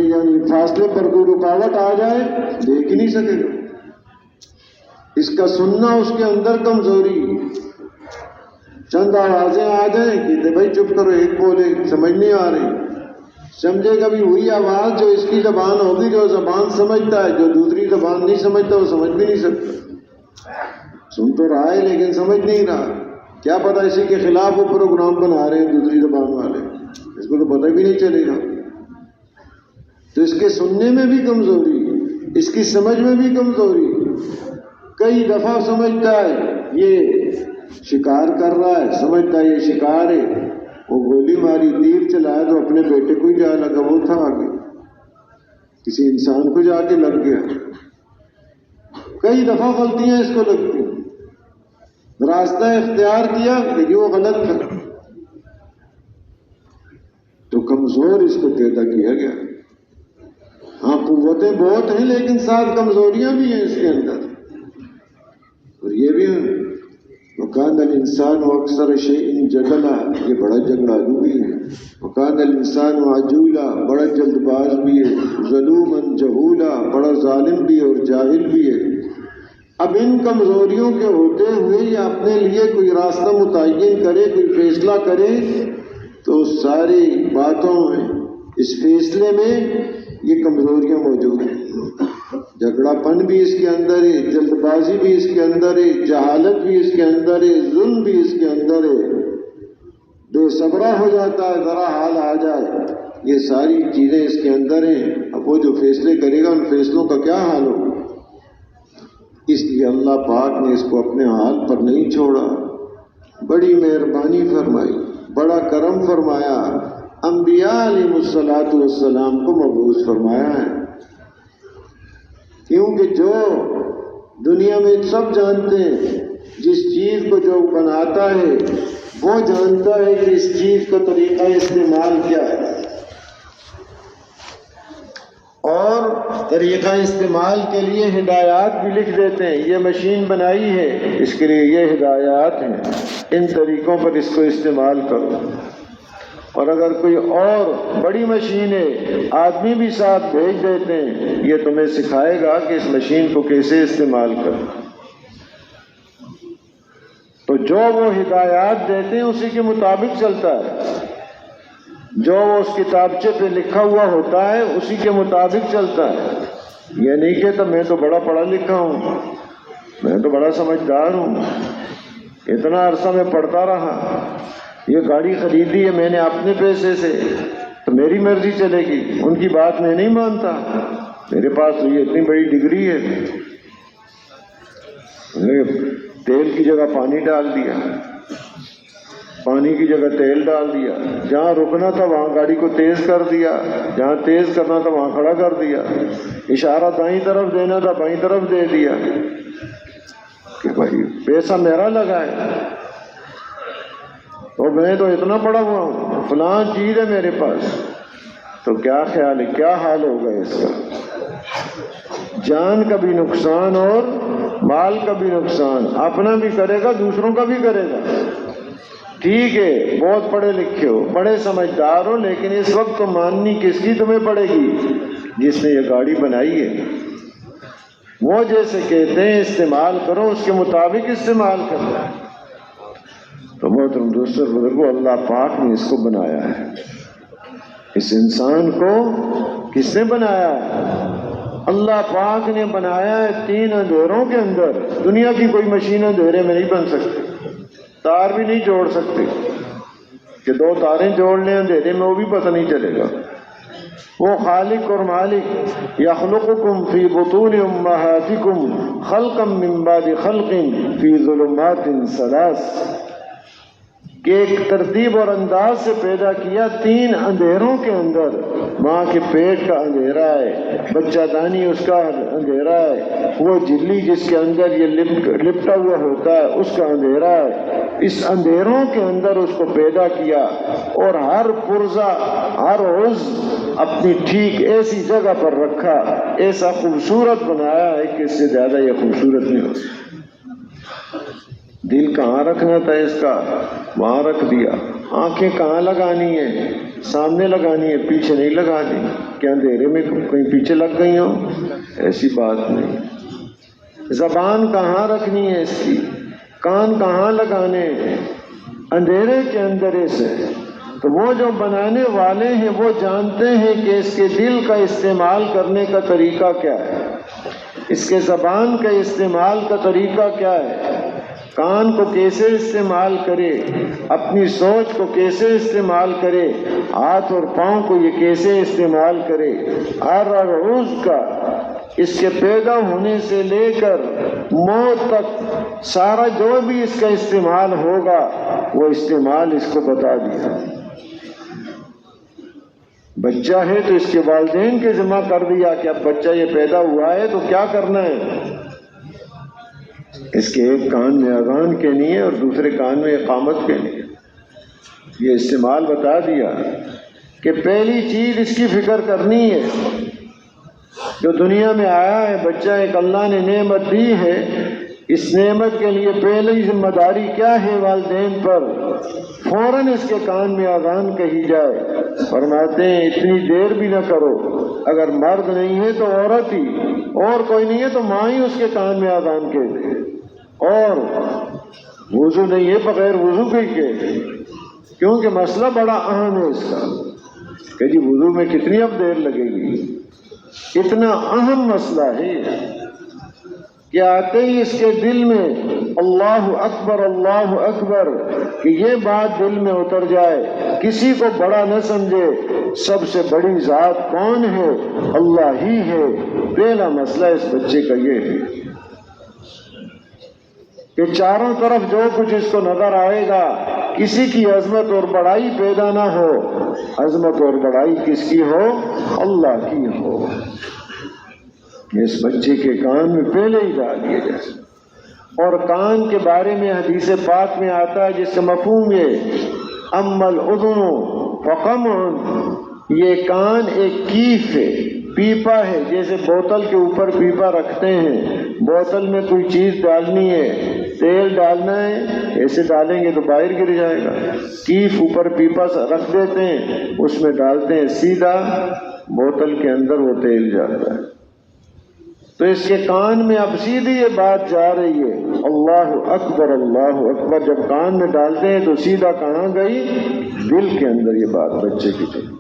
یعنی فاصلے پر کوئی رکاوٹ آ جائے دیکھ ہی نہیں سکے گا. اس کا سننا اس کے اندر کمزوری. چند آوازیں آ جائیں کہ بھائی چپ کرو، ایک بولے سمجھ نہیں آ رہی، سمجھے کبھی وہی آواز جو اس کی زبان ہوگی، جو زبان سمجھتا ہے، جو دوسری زبان نہیں سمجھتا وہ سمجھ بھی نہیں سکتا. سن تو رہا ہے لیکن سمجھ نہیں رہا. کیا پتہ اسی کے خلاف وہ پروگرام بنا رہے ہیں دوسری زبان والے، اس کو تو پتہ بھی نہیں چلے گا. تو اس کے سننے میں بھی کمزوری، اس کی سمجھ میں بھی کمزوری. کئی دفعہ سمجھتا ہے یہ شکار کر رہا ہے، سمجھتا ہے یہ شکار ہے، وہ گولی ماری، تیر چلایا تو اپنے بیٹے کو ہی جا لگا، وہ تھا آگے، کسی انسان کو جا کے لگ گیا. کئی دفعہ غلطیاں اس کو لگتی ہیں. راستہ اختیار کیا لیکن وہ غلط تھا. تو کمزور اس کو پیدا کیا گیا. ہاں قوتیں بہت ہیں لیکن ساتھ کمزوریاں بھی ہیں اس کے اندر. اور یہ بھی وکان الانسان اکثر شیء جدلا، یہ بڑا جھگڑالو بھی ہے. وکان الانسان عجولا، بڑا جلد باز بھی ہے. ظلوما جہولا، بڑا ظالم بھی اور جاہل بھی ہے. اب ان کمزوریوں کے ہوتے ہوئے یہ اپنے لیے کوئی راستہ متعین کرے، کوئی فیصلہ کرے، تو ساری باتوں میں، اس فیصلے میں یہ کمزوریاں موجود ہیں. جھگڑا پن بھی اس کے اندر ہے، جلد بازی بھی اس کے اندر ہے، جہالت بھی اس کے اندر ہے، ظلم بھی اس کے اندر ہے، بے صبرا ہو جاتا ہے ذرا حال آ جائے. یہ ساری چیزیں اس کے اندر ہیں. اب وہ جو فیصلے کرے گا ان فیصلوں کا کیا حال ہوگا؟ اس لیے اللہ پاک نے اس کو اپنے حال پر نہیں چھوڑا، بڑی مہربانی فرمائی، بڑا کرم فرمایا. انبیاء علیہ السلام کو مبعوث فرمایا ہے. کیونکہ جو دنیا میں سب جانتے ہیں، جس چیز کو جو بناتا ہے وہ جانتا ہے کہ اس چیز کا طریقہ استعمال کیا ہے، اور طریقہ استعمال کے لیے ہدایات بھی لکھ دیتے ہیں. یہ مشین بنائی ہے، اس کے لیے یہ ہدایات ہیں، ان طریقوں پر اس کو استعمال کرو. اور اگر کوئی اور بڑی مشین ہے، آدمی بھی ساتھ بھیج دیتے ہیں، یہ تمہیں سکھائے گا کہ اس مشین کو کیسے استعمال کرو. تو جو وہ ہدایات دیتے ہیں اسی کے مطابق چلتا ہے. جو اس کتابچے پہ لکھا ہوا ہوتا ہے اسی کے مطابق چلتا ہے. یہ نہیں کہتا میں تو بڑا پڑھا لکھا ہوں، میں تو بڑا سمجھدار ہوں، اتنا عرصہ میں پڑھتا رہا، یہ گاڑی خریدی ہے میں نے اپنے پیسے سے تو میری مرضی چلے گی، ان کی بات میں نہیں مانتا، میرے پاس تو یہ اتنی بڑی ڈگری ہے. تیل کی جگہ پانی ڈال دیا، پانی کی جگہ تیل ڈال دیا، جہاں رکنا تھا وہاں گاڑی کو تیز کر دیا، جہاں تیز کرنا تھا وہاں کھڑا کر دیا، اشارہ دائیں طرف دینا تھا بائیں طرف دے دیا کہ بھائی پیسہ میرا لگا ہے اور میں تو اتنا پڑا ہوا ہوں، فلاں چیز ہے میرے پاس. تو کیا خیال ہے، کیا حال ہوگا اس کا؟ جان کا بھی نقصان اور مال کا بھی نقصان، اپنا بھی کرے گا دوسروں کا بھی کرے گا۔ ٹھیک ہے بہت پڑھے لکھے ہو، بڑے سمجھدار ہو، لیکن اس وقت تو ماننی کس کی تمہیں پڑے گی؟ جس نے یہ گاڑی بنائی ہے۔ وہ جیسے کہتے ہیں استعمال کرو، اس کے مطابق استعمال کرنا ہے۔ تو محترم دوستو بزرگو، اللہ پاک نے اس کو بنایا ہے، اس انسان کو کس نے بنایا ہے؟ اللہ پاک نے بنایا ہے 3 اندھیروں کے اندر۔ دنیا کی کوئی مشین اندھیرے میں نہیں بن سکتی، تار بھی نہیں جوڑ سکتے کہ 2 تاریں جوڑ لیں اندھیرے میں، وہ بھی پتہ نہیں چلے گا۔ وہ خالق اور مالک، یخلقکم فی بطون امہاتکم خلقا من بعد خلق فی ظلمات 3 کہ ایک ترتیب اور انداز سے پیدا کیا 3 اندھیروں کے اندر۔ ماں کے پیٹ کا اندھیرا ہے، بچہ دانی اس کا اندھیرا ہے، وہ جھلی جس کے اندر یہ لپٹا ہوا ہوتا ہے اس کا اندھیرا ہے۔ اس اندھیروں کے اندر اس کو پیدا کیا، اور ہر پرزہ ہر عضو اپنی ٹھیک ایسی جگہ پر رکھا، ایسا خوبصورت بنایا ہے کہ اس سے زیادہ یہ خوبصورت نہیں ہوتا۔ دل کہاں رکھنا تھا اس کا، وہاں رکھ دیا۔ آنکھیں کہاں لگانی ہے، سامنے لگانی ہے، پیچھے نہیں لگانی کہ اندھیرے میں کہیں پیچھے لگ گئی ہو، ایسی بات نہیں۔ زبان کہاں رکھنی ہے اس کی، کان کہاں لگانے ہیں، اندھیرے کے اندر سے۔ تو وہ جو بنانے والے ہیں وہ جانتے ہیں کہ اس کے دل کا استعمال کرنے کا طریقہ کیا ہے، اس کے زبان کا استعمال کا طریقہ کیا ہے، کان کو کیسے استعمال کرے، اپنی سوچ کو کیسے استعمال کرے، ہاتھ اور پاؤں کو یہ کیسے استعمال کرے، ہر عضو کا اس کے پیدا ہونے سے لے کر موت تک سارا جو بھی اس کا استعمال ہوگا وہ استعمال اس کو بتا دیا۔ بچہ ہے تو اس کے والدین کے ذمہ کر دیا کہ اب بچہ یہ پیدا ہوا ہے تو کیا کرنا ہے۔ اس کے ایک کان میں اذان کہنی ہے اور دوسرے کان میں اقامت کہنی ہے، یہ استعمال بتا دیا کہ پہلی چیز اس کی فکر کرنی ہے۔ جو دنیا میں آیا ہے بچہ، ایک اللہ نے نعمت دی ہے، اس نعمت کے لیے پہلی ذمہ داری کیا ہے والدین پر؟ فوراً اس کے کان میں اذان کہی جائے۔ فرماتے ہیں اتنی دیر بھی نہ کرو، اگر مرد نہیں ہے تو عورت ہی، اور کوئی نہیں ہے تو ماں ہی اس کے کان میں اذان کہہ دے، اور وضو نہیں ہے بغیر وضو کے کہہ دے، کیونکہ مسئلہ بڑا اہم ہے اس کا کہ جی وضو میں کتنی اب دیر لگے گی، اتنا اہم مسئلہ ہے کہ آتے ہی اس کے دل میں اللہ اکبر کہ یہ بات دل میں اتر جائے، کسی کو بڑا نہ سمجھے، سب سے بڑی ذات کون ہے؟ اللہ ہی ہے۔ پہلا مسئلہ اس بچے کا یہ ہے کہ چاروں طرف جو کچھ اس کو نظر آئے گا کسی کی عظمت اور بڑائی پیدا نہ ہو، عظمت اور بڑائی کس کی ہو؟ اللہ کی ہو۔ اس بچے کے کان میں پہلے ہی ڈال دیا جائے۔ اور کان کے بارے میں حدیث پاک میں آتا ہے جس کا مفہوم ہے اما الاذن فقمع، یہ کان ایک کیف ہے، پیپا ہے، جیسے بوتل کے اوپر پیپا رکھتے ہیں، بوتل میں کوئی چیز ڈالنی ہے، تیل ڈالنا ہے، ایسے ڈالیں گے تو باہر گر جائے گا، کیف اوپر پیپا رکھ دیتے ہیں، اس میں ڈالتے ہیں، سیدھا بوتل کے اندر وہ تیل جاتا ہے۔ تو اس کے کان میں اب سیدھی یہ بات جا رہی ہے اللہ اکبر اللہ اکبر، جب کان میں ڈالتے ہیں تو سیدھا کہاں گئی؟ دل کے اندر یہ بات بچے کی چلی۔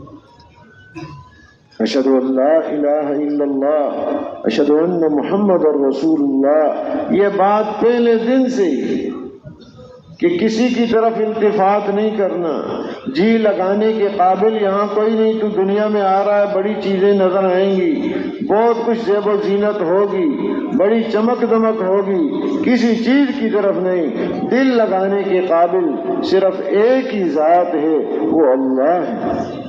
اشہد ان لا الہ الا اللہ اشہد ان محمد رسول اللہ، یہ بات پہلے دن سے ہی کہ کسی کی طرف التفات نہیں کرنا، جی لگانے کے قابل یہاں کوئی نہیں، تو دنیا میں آ رہا ہے، بڑی چیزیں نظر آئیں گی، بہت کچھ زیب و زینت ہوگی، بڑی چمک دمک ہوگی، کسی چیز کی طرف نہیں، دل لگانے کے قابل صرف ایک ہی ذات ہے، وہ اللہ ہے۔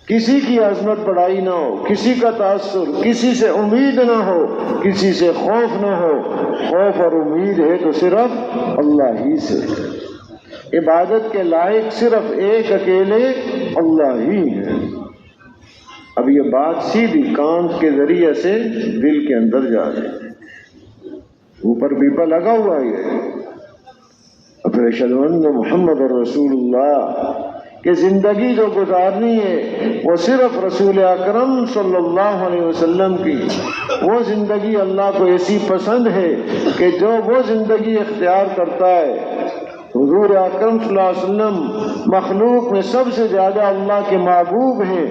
کسی کی عظمت بڑائی نہ ہو، کسی کا تاثر، کسی سے امید نہ ہو، کسی سے خوف نہ ہو، خوف اور امید ہے تو صرف اللہ ہی سے۔ عبادت کے لائق صرف ایک اکیلے اللہ ہی ہے۔ اب یہ بات سیدھی کان کے ذریعے سے دل کے اندر جا رہی ہے، اوپر پیپا لگا ہوا ہے۔ اور پھر اشہد ان محمد رسول اللہ کہ زندگی جو گزارنی ہے وہ صرف رسول اکرم صلی اللہ علیہ وسلم کی، وہ زندگی اللہ کو ایسی پسند ہے کہ جو وہ زندگی اختیار کرتا ہے۔ حضور اکرم صلی اللہ علیہ وسلم مخلوق میں سب سے زیادہ اللہ کے محبوب ہیں،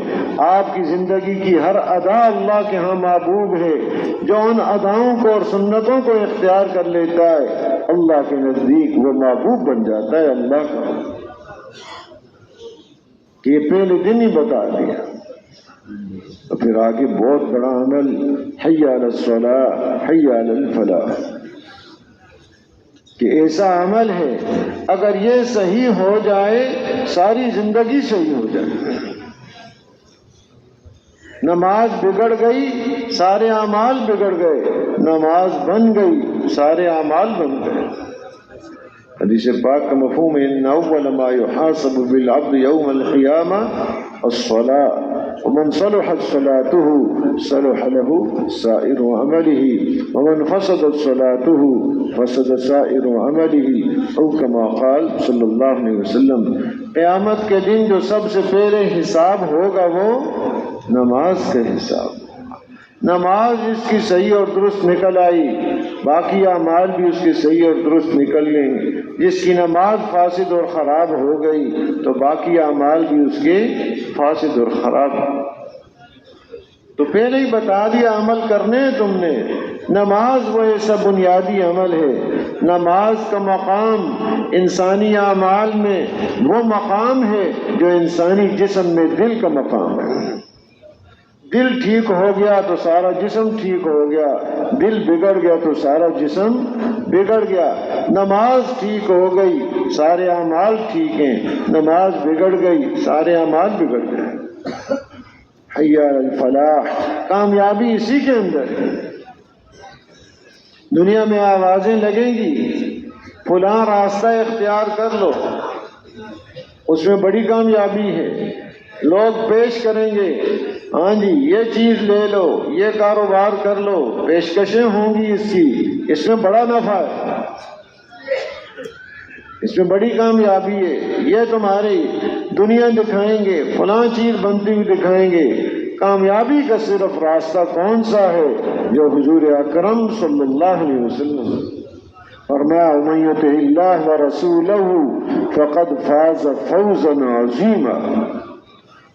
آپ کی زندگی کی ہر ادا اللہ کے ہاں محبوب ہے۔ جو ان اداؤں کو اور سنتوں کو اختیار کر لیتا ہے اللہ کے نزدیک وہ محبوب بن جاتا ہے اللہ کا۔ یہ پہلے دن ہی بتا دیا۔ تو پھر آگے بہت بڑا عمل، حی علی الصلاۃ حی علی الفلاح، کہ ایسا عمل ہے اگر یہ صحیح ہو جائے ساری زندگی صحیح ہو جائے۔ نماز بگڑ گئی سارے اعمال بگڑ گئے، نماز بن گئی سارے اعمال بن گئے۔ حدیث پاک کا مفہوم ہے ان اول ما يحاسب بالعبد يوم القیامہ الصلاۃ ومن صلحت صلاته صلح له سائر عمله ومن فسدت صلاته فسد سائر عمله او كما قال صلی اللہ علیہ وسلم۔ قیامت کے دن جو سب سے پہلے حساب ہوگا وہ نماز کا حساب۔ نماز جس کی صحیح اور درست نکل آئی باقی اعمال بھی اس کی صحیح اور درست نکل لیں گے۔ جس کی نماز فاسد اور خراب ہو گئی تو باقی اعمال بھی اس کے فاسد اور خراب۔ تو پہلے ہی بتا دیا عمل کرنے تم نے۔ نماز وہ ایسا بنیادی عمل ہے، نماز کا مقام انسانی اعمال میں وہ مقام ہے جو انسانی جسم میں دل کا مقام ہے۔ دل ٹھیک ہو گیا تو سارا جسم ٹھیک ہو گیا، دل بگڑ گیا تو سارا جسم بگڑ گیا۔ نماز ٹھیک ہو گئی سارے اعمال ٹھیک ہیں، نماز بگڑ گئی سارے اعمال بگڑ گئے۔ حی علی الفلاح، کامیابی اسی کے اندر ہے۔ دنیا میں آوازیں لگیں گی فلاں راستہ اختیار کر لو، اس میں بڑی کامیابی ہے۔ لوگ پیش کریں گے ہاں جی یہ چیز لے لو، یہ کاروبار کر لو، پیشکشیں ہوں گی اس کی، اس میں بڑا نفع ہے، اس میں بڑی کامیابی ہے، یہ تمہاری دنیا دکھائیں گے، فلاں چیز بنتی ہوئی دکھائیں گے۔ کامیابی کا صرف راستہ کون سا ہے؟ جو حضور اکرم صلی اللہ علیہ وسلم فرمایا وَمَن يُطِعِ اللَّهَ وَرَسُولَهُ فَقَدْ فَازَ فَوْزًا عَظِيمًا،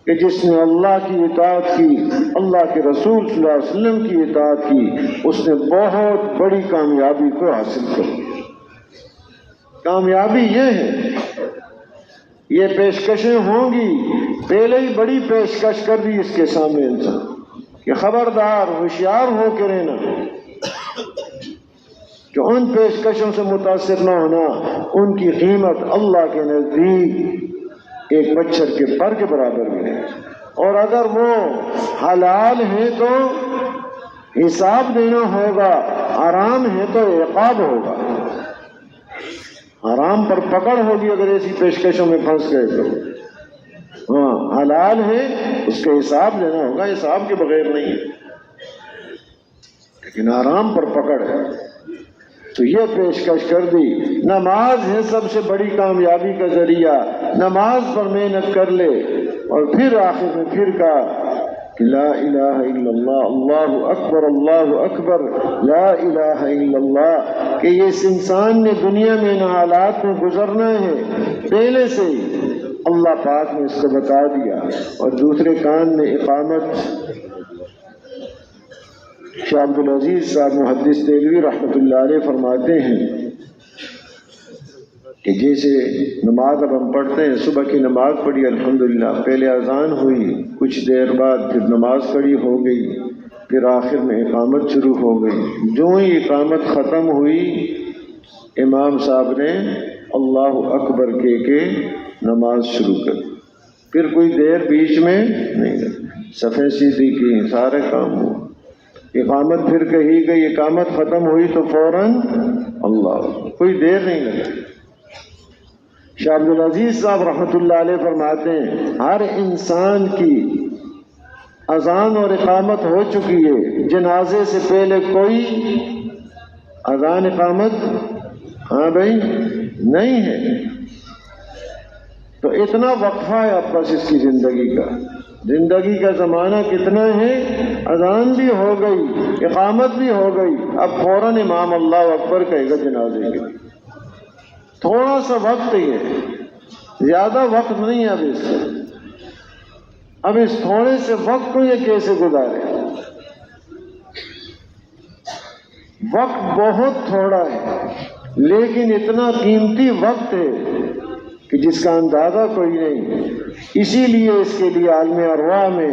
کہ جس نے اللہ کی اطاعت کی، اللہ کے رسول صلی اللہ علیہ وسلم کی اطاعت کی، اس نے بہت بڑی کامیابی کو حاصل کر لیا۔ کامیابی یہ ہے، یہ پیشکشیں ہوں گی، پہلے ہی بڑی پیشکش کر دی اس کے سامنے انسان کہ خبردار ہوشیار ہو کے رہنا، جو ان پیشکشوں سے متاثر نہ ہونا، ان کی قیمت اللہ کے نزدیک ایک مچھر کے پر کے برابر ملے، اور اگر وہ حلال ہے تو حساب دینا ہوگا، حرام ہے تو عقاب ہوگا۔ حرام پر پکڑ ہوگی اگر ایسی پیشکشوں میں پھنس گئے تو، ہاں حلال ہے اس کا حساب دینا ہوگا، حساب کے بغیر نہیں ہے، لیکن حرام پر پکڑ ہے تو یہ پیشکش کر دی۔ نماز ہے سب سے بڑی کامیابی کا ذریعہ، نماز پر محنت کر لے، اور پھر آخر میں پھر کہا کہ لا الہ الا اللہ، اللہ اکبر لا الہ الا اللہ، کہ اس انسان نے دنیا میں ان حالات میں گزرنا ہے پہلے سے ہی اللہ پاک نے اس کو بتا دیا۔ اور دوسرے کان میں اقامت، شاہ عبدالعزیز صاحب محدث دہلوی رحمۃ اللہ علیہ فرماتے ہیں کہ جیسے نماز اب ہم پڑھتے ہیں، صبح کی نماز پڑھی الحمدللہ، پہلے اذان ہوئی، کچھ دیر بعد پھر نماز پڑھی ہو گئی، پھر آخر میں اقامت شروع ہو گئی۔ جو ہی اقامت ختم ہوئی امام صاحب نے اللہ اکبر کہہ کے نماز شروع کر دی، پھر کوئی دیر بیچ میں نہیں لگی، صفیں سیدھی کی، سارے کام ہوا، اقامت پھر کہی گئی، اقامت ختم ہوئی تو فوراً اللہ، کوئی دیر نہیں لگی۔ شاہ عبدالعزیز صاحب رحمۃ اللہ علیہ فرماتے ہیں ہر انسان کی اذان اور اقامت ہو چکی ہے، جنازے سے پہلے کوئی اذان اقامت ہاں بھائی نہیں ہے، تو اتنا وقفہ ہے اب بس اس کی زندگی کا، زندگی کا زمانہ کتنا ہے، اذان بھی ہو گئی، اقامت بھی ہو گئی، اب فوراً امام اللہ اکبر کہے گا جنازے کے لیے، تھوڑا سا وقت ہی ہے، زیادہ وقت نہیں ہے اب اس سے، اب اس تھوڑے سے وقت کو یہ کیسے گزارے، وقت بہت تھوڑا ہے لیکن اتنا قیمتی وقت ہے کہ جس کا اندازہ کوئی نہیں، اسی لیے اس کے لیے عالم ارواح میں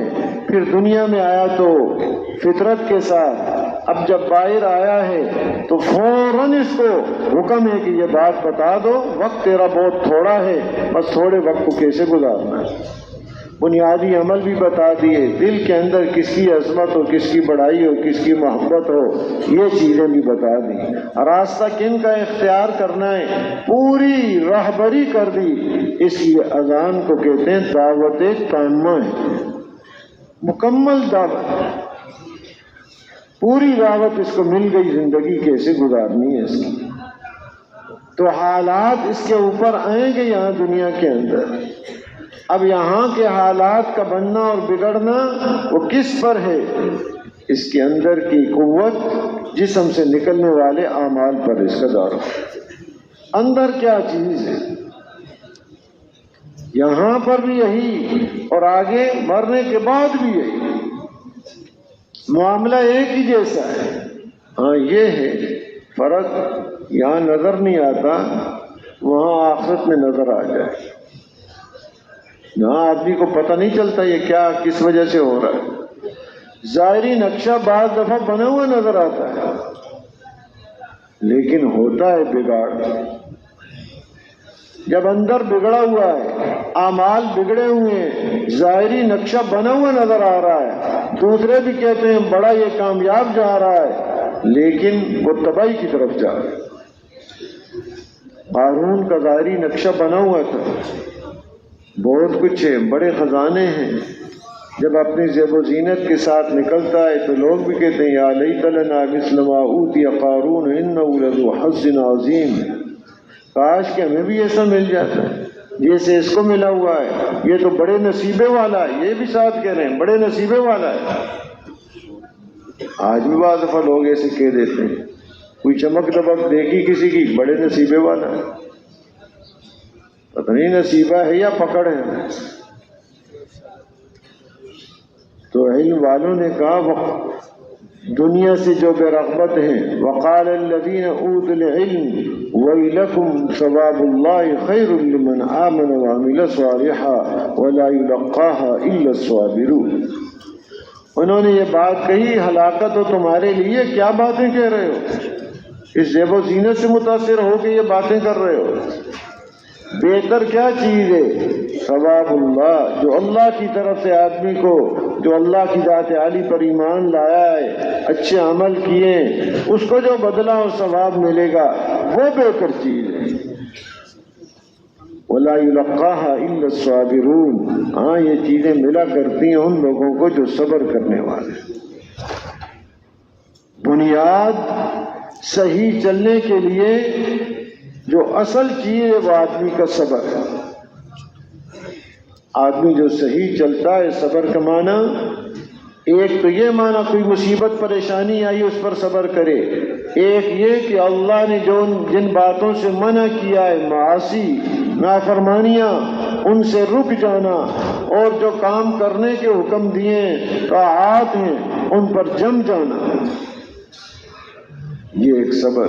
پھر دنیا میں آیا تو فطرت کے ساتھ، اب جب باہر آیا ہے تو فوراً اس کو حکم ہے کہ یہ بات بتا دو، وقت تیرا بہت تھوڑا ہے، بس تھوڑے وقت کو کیسے گزارنا ہے، بنیادی عمل بھی بتا دیے، دل کے اندر کس کی عظمت ہو، کس کی بڑائی ہو، کس کی محبت ہو، یہ چیزیں بھی بتا دی، راستہ کن کا اختیار کرنا ہے پوری راہبری کر دی، اس لیے اذان کو کہتے ہیں دعوت تامہ ہے، مکمل دعوت، پوری دعوت اس کو مل گئی، زندگی کیسے گزارنی ہے اس کی، تو حالات اس کے اوپر آئیں گے یہاں دنیا کے اندر، اب یہاں کے حالات کا بننا اور بگڑنا وہ کس پر ہے، اس کے اندر کی قوت، جسم سے نکلنے والے اعمال پر اس کا دار اندر کیا چیز ہے، یہاں پر بھی یہی اور آگے مرنے کے بعد بھی یہی، معاملہ ایک ہی جیسا ہے، ہاں یہ ہے فرق، یہاں نظر نہیں آتا، وہاں آخرت میں نظر آ جائے، یہاں آدمی کو پتہ نہیں چلتا یہ کیا کس وجہ سے ہو رہا ہے، ظاہری نقشہ بعض دفعہ بنا ہوا نظر آتا ہے لیکن ہوتا ہے بگاڑ، جب اندر بگڑا ہوا ہے، اعمال بگڑے ہوئے ہیں، ظاہری نقشہ بنا ہوا نظر آ رہا ہے، دوسرے بھی کہتے ہیں بڑا یہ کامیاب جا رہا ہے لیکن وہ تباہی کی طرف جا رہا ہے، قارون کا ظاہری نقشہ بنا ہوا تھا، بہت کچھ ہے، بڑے خزانے ہیں، جب اپنی زیب و زینت کے ساتھ نکلتا ہے تو لوگ بھی کہتے ہیں یا لیت لنا مثل ما اوتی قارون انہ لذو حظ عظیم، کاش کہ ہمیں بھی ایسا مل جاتا جیسے اس کو ملا ہوا ہے، یہ تو بڑے نصیبے والا ہے، یہ بھی ساتھ کہہ رہے ہیں بڑے نصیبے والا ہے، آج بھی بعض دفعہ لوگ ایسے کہہ دیتے ہیں، کوئی چمک دمک دیکھی کسی کی بڑے نصیبے والا ہے، پتہ نہیں نصیبہ ہے یا پکڑ ہے، تو علم والوں نے کہا دنیا سے جو بے رغبت ہیں، وقال الذین اوتوا العلم ویلکم ثواب اللہ خیر لمن آمن وعمل صالحا ولا یلقاها الا الصابرون، انہوں نے یہ بات کہی ہلاکت ہو تمہارے لیے، کیا باتیں کہہ رہے ہو، اس زیب و زینت سے متاثر ہو کے یہ باتیں کر رہے ہو، بہتر کیا چیز ہے، ثواب اللہ، جو اللہ کی طرف سے آدمی کو، جو اللہ کی ذات عالی پر ایمان لایا ہے، اچھے عمل کیے، اس کو جو بدلہ اور ثواب ملے گا وہ بہتر چیز ہے، وَلَا يُلَقَّاهَا إِلَّا الصَّابِرُونَ، ہاں یہ چیزیں ملا کرتی ہیں ان لوگوں کو جو صبر کرنے والے، بنیاد صحیح چلنے کے لیے جو اصل چیز ہے وہ آدمی کا صبر ہے، آدمی جو صحیح چلتا ہے، صبر کا معنی ایک تو یہ معنی کوئی مصیبت پریشانی آئی اس پر صبر کرے، ایک یہ کہ اللہ نے جو جن باتوں سے منع کیا ہے، معاصی نافرمانیاں، ان سے رک جانا، اور جو کام کرنے کے حکم دیے طاعات ہیں ان پر جم جانا، یہ ایک صبر۔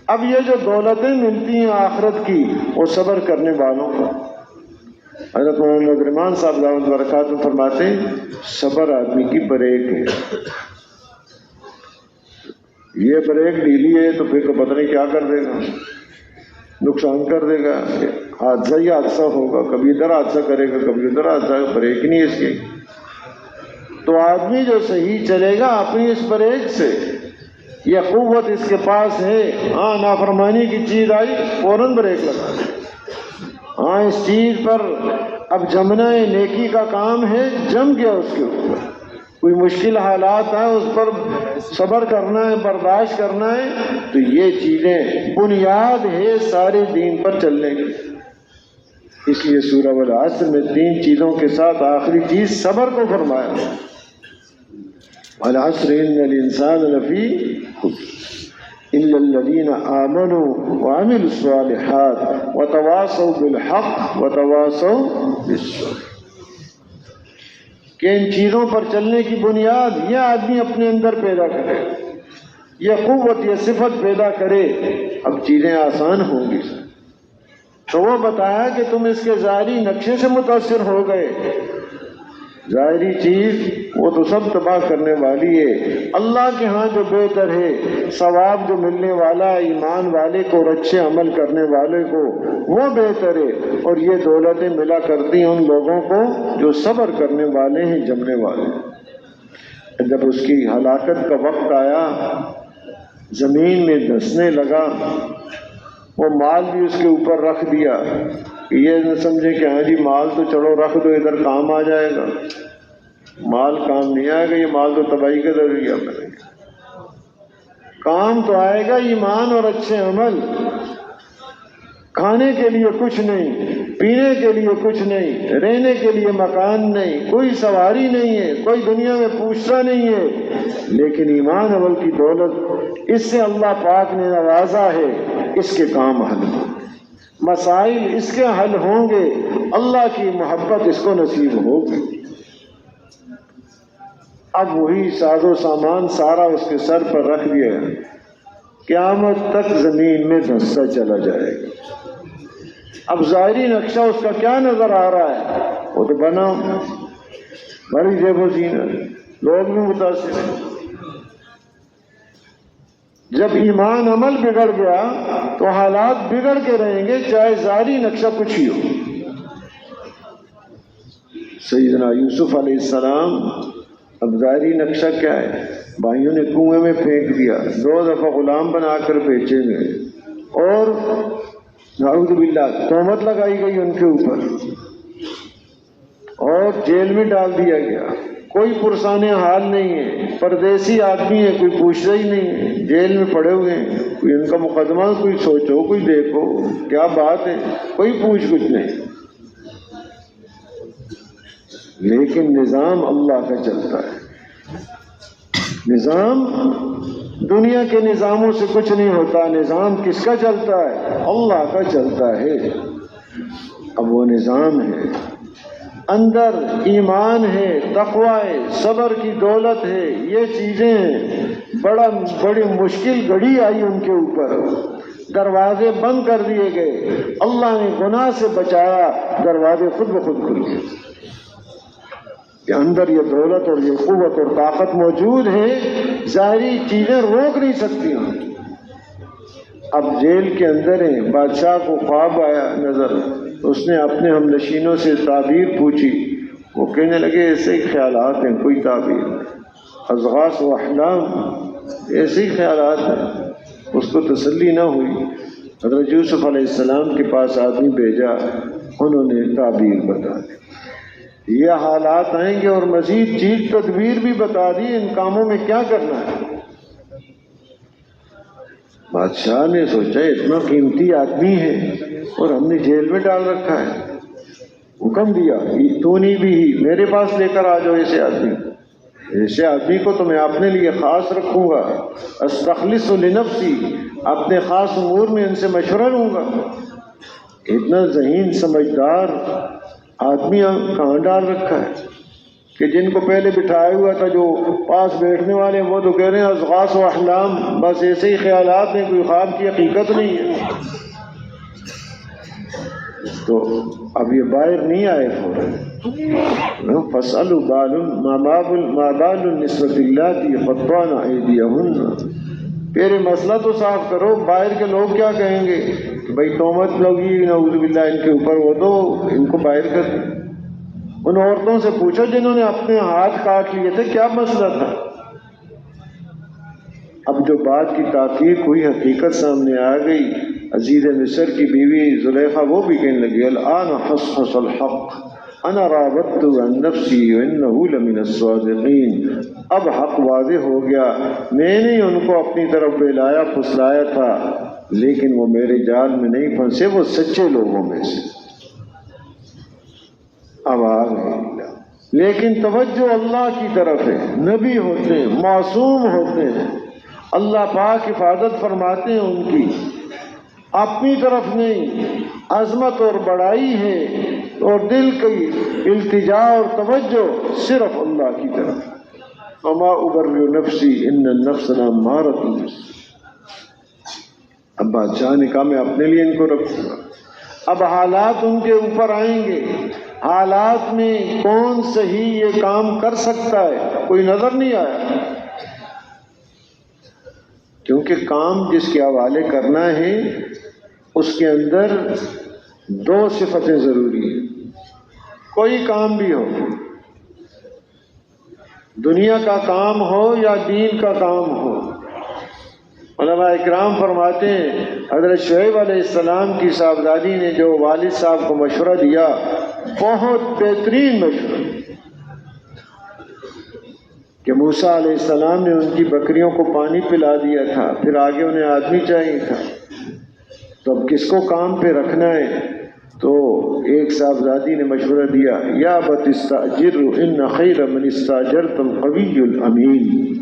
اب یہ جو دولتیں ملتی ہیں آخرت کی وہ صبر کرنے والوں کو، حضرت مولانا نظرمان صاحب دعوت برکات میں فرماتے ہیں صبر آدمی کی بریک ہے، یہ بریک ڈھیلی ہے تو پھر تو پتہ نہیں کیا کر دے گا، نقصان کر دے گا، حادثہ ہی حادثہ ہوگا، کبھی ادھر حادثہ کرے گا کبھی ادھر حادثہ، بریک ہی نہیں اس کی۔ تو آدمی جو صحیح چلے گا اپنی اس بریک سے، یہ قوت اس کے پاس ہے، ہاں نافرمانی کی چیز آئی فوراً بریک لگا، ہاں اس چیز پر اب جمنا ہے، نیکی کا کام ہے، جم گیا اس کے اوپر، کوئی مشکل حالات ہیں اس پر صبر کرنا ہے، برداشت کرنا ہے، تو یہ چیزیں بنیاد ہے سارے دین پر چلنے کی۔ اس لیے سورہ والعصر میں 3 چیزوں کے ساتھ آخری چیز صبر کو فرمایا، والعصر ان الانسان لفی خسر الا الذین آمنوا وعملوا الصالحات وتواصوا بالحق وتواصوا بالصبر، کہ ان چیزوں پر چلنے کی بنیاد یہ آدمی اپنے اندر پیدا کرے، یہ قوت، یہ صفت پیدا کرے، اب چیزیں آسان ہوں گی۔ تو وہ بتایا کہ تم اس کے ظاہری نقشے سے متاثر ہو گئے، ظاہری چیز وہ تو سب تباہ کرنے والی ہے، اللہ کے ہاں جو بہتر ہے، ثواب جو ملنے والا ایمان والے کو اور اچھے عمل کرنے والے کو وہ بہتر ہے، اور یہ دولتیں ملا کرتی ہیں ان لوگوں کو جو صبر کرنے والے ہیں، جمنے والے ہیں۔ جب اس کی ہلاکت کا وقت آیا، زمین میں دھنسنے لگا، وہ مال بھی اس کے اوپر رکھ دیا، یہ نہ سمجھے کہ ہاں جی مال تو چلو رکھ دو ادھر کام آ جائے گا، مال کام نہیں آئے گا، یہ مال تو تباہی کا ذریعہ بنے گا۔ کام تو آئے گا ایمان اور اچھے عمل۔ کھانے کے لیے کچھ نہیں، پینے کے لیے کچھ نہیں، رہنے کے لیے مکان نہیں، کوئی سواری نہیں ہے، کوئی دنیا میں پوچھتا نہیں ہے، لیکن ایمان عمل کی دولت اس سے اللہ پاک نے نوازا ہے، اس کے کام حل ہوں گے، مسائل اس کے حل ہوں گے، اللہ کی محبت اس کو نصیب ہوگی۔ اب وہی ساز و سامان سارا اس کے سر پر رکھ دیا، قیامت تک زمین میں دھنستا چلا جائے گا۔ اب ظاہری نقشہ اس کا کیا نظر آ رہا ہے؟ وہ تو بنا بڑی جیب و زینت، لوگ بھی متاثر ہیں۔ جب ایمان عمل بگڑ گیا تو حالات بگڑ کے رہیں گے، چاہے ظاہری نقشہ کچھ ہی ہو۔ سیدنا یوسف علیہ السلام، اب ظاہری نقشہ کیا ہے؟ بھائیوں نے کنویں میں پھینک دیا، 2 دفعہ غلام بنا کر بیچے گئے، اور نعوذ باللہ تہمت لگائی گئی ان کے اوپر، اور جیل میں ڈال دیا گیا۔ کوئی پرسان حال نہیں ہے، پردیسی آدمی ہے، کوئی پوچھتا ہی نہیں ہے، جیل میں پڑے ہوئے ہیں، کوئی ان کا مقدمہ کوئی سوچو، کوئی دیکھو کیا بات ہے، کوئی پوچھ کچھ نہیں۔ لیکن نظام اللہ کا چلتا ہے، نظام دنیا کے نظاموں سے کچھ نہیں ہوتا، نظام کس کا چلتا ہے؟ اللہ کا چلتا ہے۔ اب وہ نظام ہے، اندر ایمان ہے، تقوی ہے، صبر کی دولت ہے، یہ چیزیں بڑی مشکل گھڑی آئی ان کے اوپر، دروازے بند کر دیے گئے، اللہ نے گناہ سے بچایا، دروازے خود بخود کھل گئے کہ اندر یہ دولت اور یہ قوت اور طاقت موجود ہے، ظاہری چیزیں روک نہیں سکتی ہیں۔ اب جیل کے اندر ہیں، بادشاہ کو خواب آیا نظر، اس نے اپنے ہم نشینوں سے تعبیر پوچھی، وہ کہنے لگے ایسے ہی خیالات ہیں، کوئی تعبیر، اضغاث و احلام، ایسے ہی خیالات ہیں۔ اس کو تسلی نہ ہوئی، حضرت یوسف علیہ السلام کے پاس آدمی بھیجا، انہوں نے تعبیر بتا دی، یہ حالات آئیں گے، اور مزید چیز تدبیر بھی بتا دی، ان کاموں میں کیا کرنا ہے۔ بادشاہ نے سوچا اتنا قیمتی آدمی ہے اور ہم نے جیل میں ڈال رکھا ہے، حکم دیا تو نہیں بھی میرے پاس لے کر آ جاؤ ایسے آدمی، ایسے آدمی کو تو میں اپنے لیے خاص رکھوں گا، استخلص لنفسی، اپنے خاص امور میں ان سے مشورہ لوں گا۔ اتنا ذہین سمجھدار آدمی کہاں ڈال رکھا ہے کہ جن کو پہلے بٹھایا ہوا تھا، جو پاس بیٹھنے والے، وہ تو کہہ رہے ہیں اضغاث و احلام، بس ایسے ہی خیالات ہیں، کوئی خواب کی حقیقت نہیں ہے۔ تو اب یہ باہر نہیں آئے فوراً، فَاسْأَلُوا مَا بَالُ النِّسْوَةِ اللَّاتِي قَطَّعْنَ أَيْدِيَهُنَّ، پہلے مسئلہ تو صاف کرو، باہر کے لوگ کیا کہیں گے کہ بھائی تہمت لگی نعوذ باللہ ان کے اوپر، وہ تو ان کو باہر کر دیں۔ ان عورتوں سے پوچھو جنہوں نے اپنے ہاتھ کاٹ لیے تھے، کیا مسئلہ تھا؟ اب جو بات کی تحقیق ہوئی، حقیقت سامنے آ گئی، عزیز مصر کی بیوی زلیخا وہ بھی کہنے لگی الآن حصحص الحق، انا راودت عن نفسی وانہ لمن الصادقین، اب حق واضح ہو گیا، میں نے ان کو اپنی طرف بلایا پھسلایا تھا لیکن وہ میرے جال میں نہیں پھنسے، وہ سچے لوگوں میں سے اب آ گئے۔ لیکن توجہ اللہ کی طرف ہے، نبی ہوتے ہیں، معصوم ہوتے ہیں، اللہ پاک حفاظت فرماتے ہیں ان کی، اپنی طرف نہیں، عظمت اور بڑائی ہے اور دل کی التجا اور توجہ صرف اللہ کی طرف۔ وما ابرئ نفسی ان النفس لامارۃ بالسوء۔ اب بادشاہ نے کہا میں اپنے لیے ان کو رکھوں گا۔ اب حالات ان کے اوپر آئیں گے، حالات میں کون صحیح یہ کام کر سکتا ہے، کوئی نظر نہیں آیا، کیونکہ کام جس کے حوالے کرنا ہے اس کے اندر دو صفتیں ضروری ہیں۔ کوئی کام بھی ہو، دنیا کا کام ہو یا دین کا کام ہو، علماء اکرام فرماتے ہیں حضرت شعیب علیہ السلام کی صاحبزادی نے جو والد صاحب کو مشورہ دیا، بہت بہترین مشورہ، کہ موسیٰ علیہ السلام نے ان کی بکریوں کو پانی پلا دیا تھا، پھر آگے انہیں آدمی چاہیے تھا، تو اب کس کو کام پہ رکھنا ہے؟ تو ایک صاحبزادی نے مشورہ دیا، یا ابت استاجر ان خیر من استاجرت القوی الامین،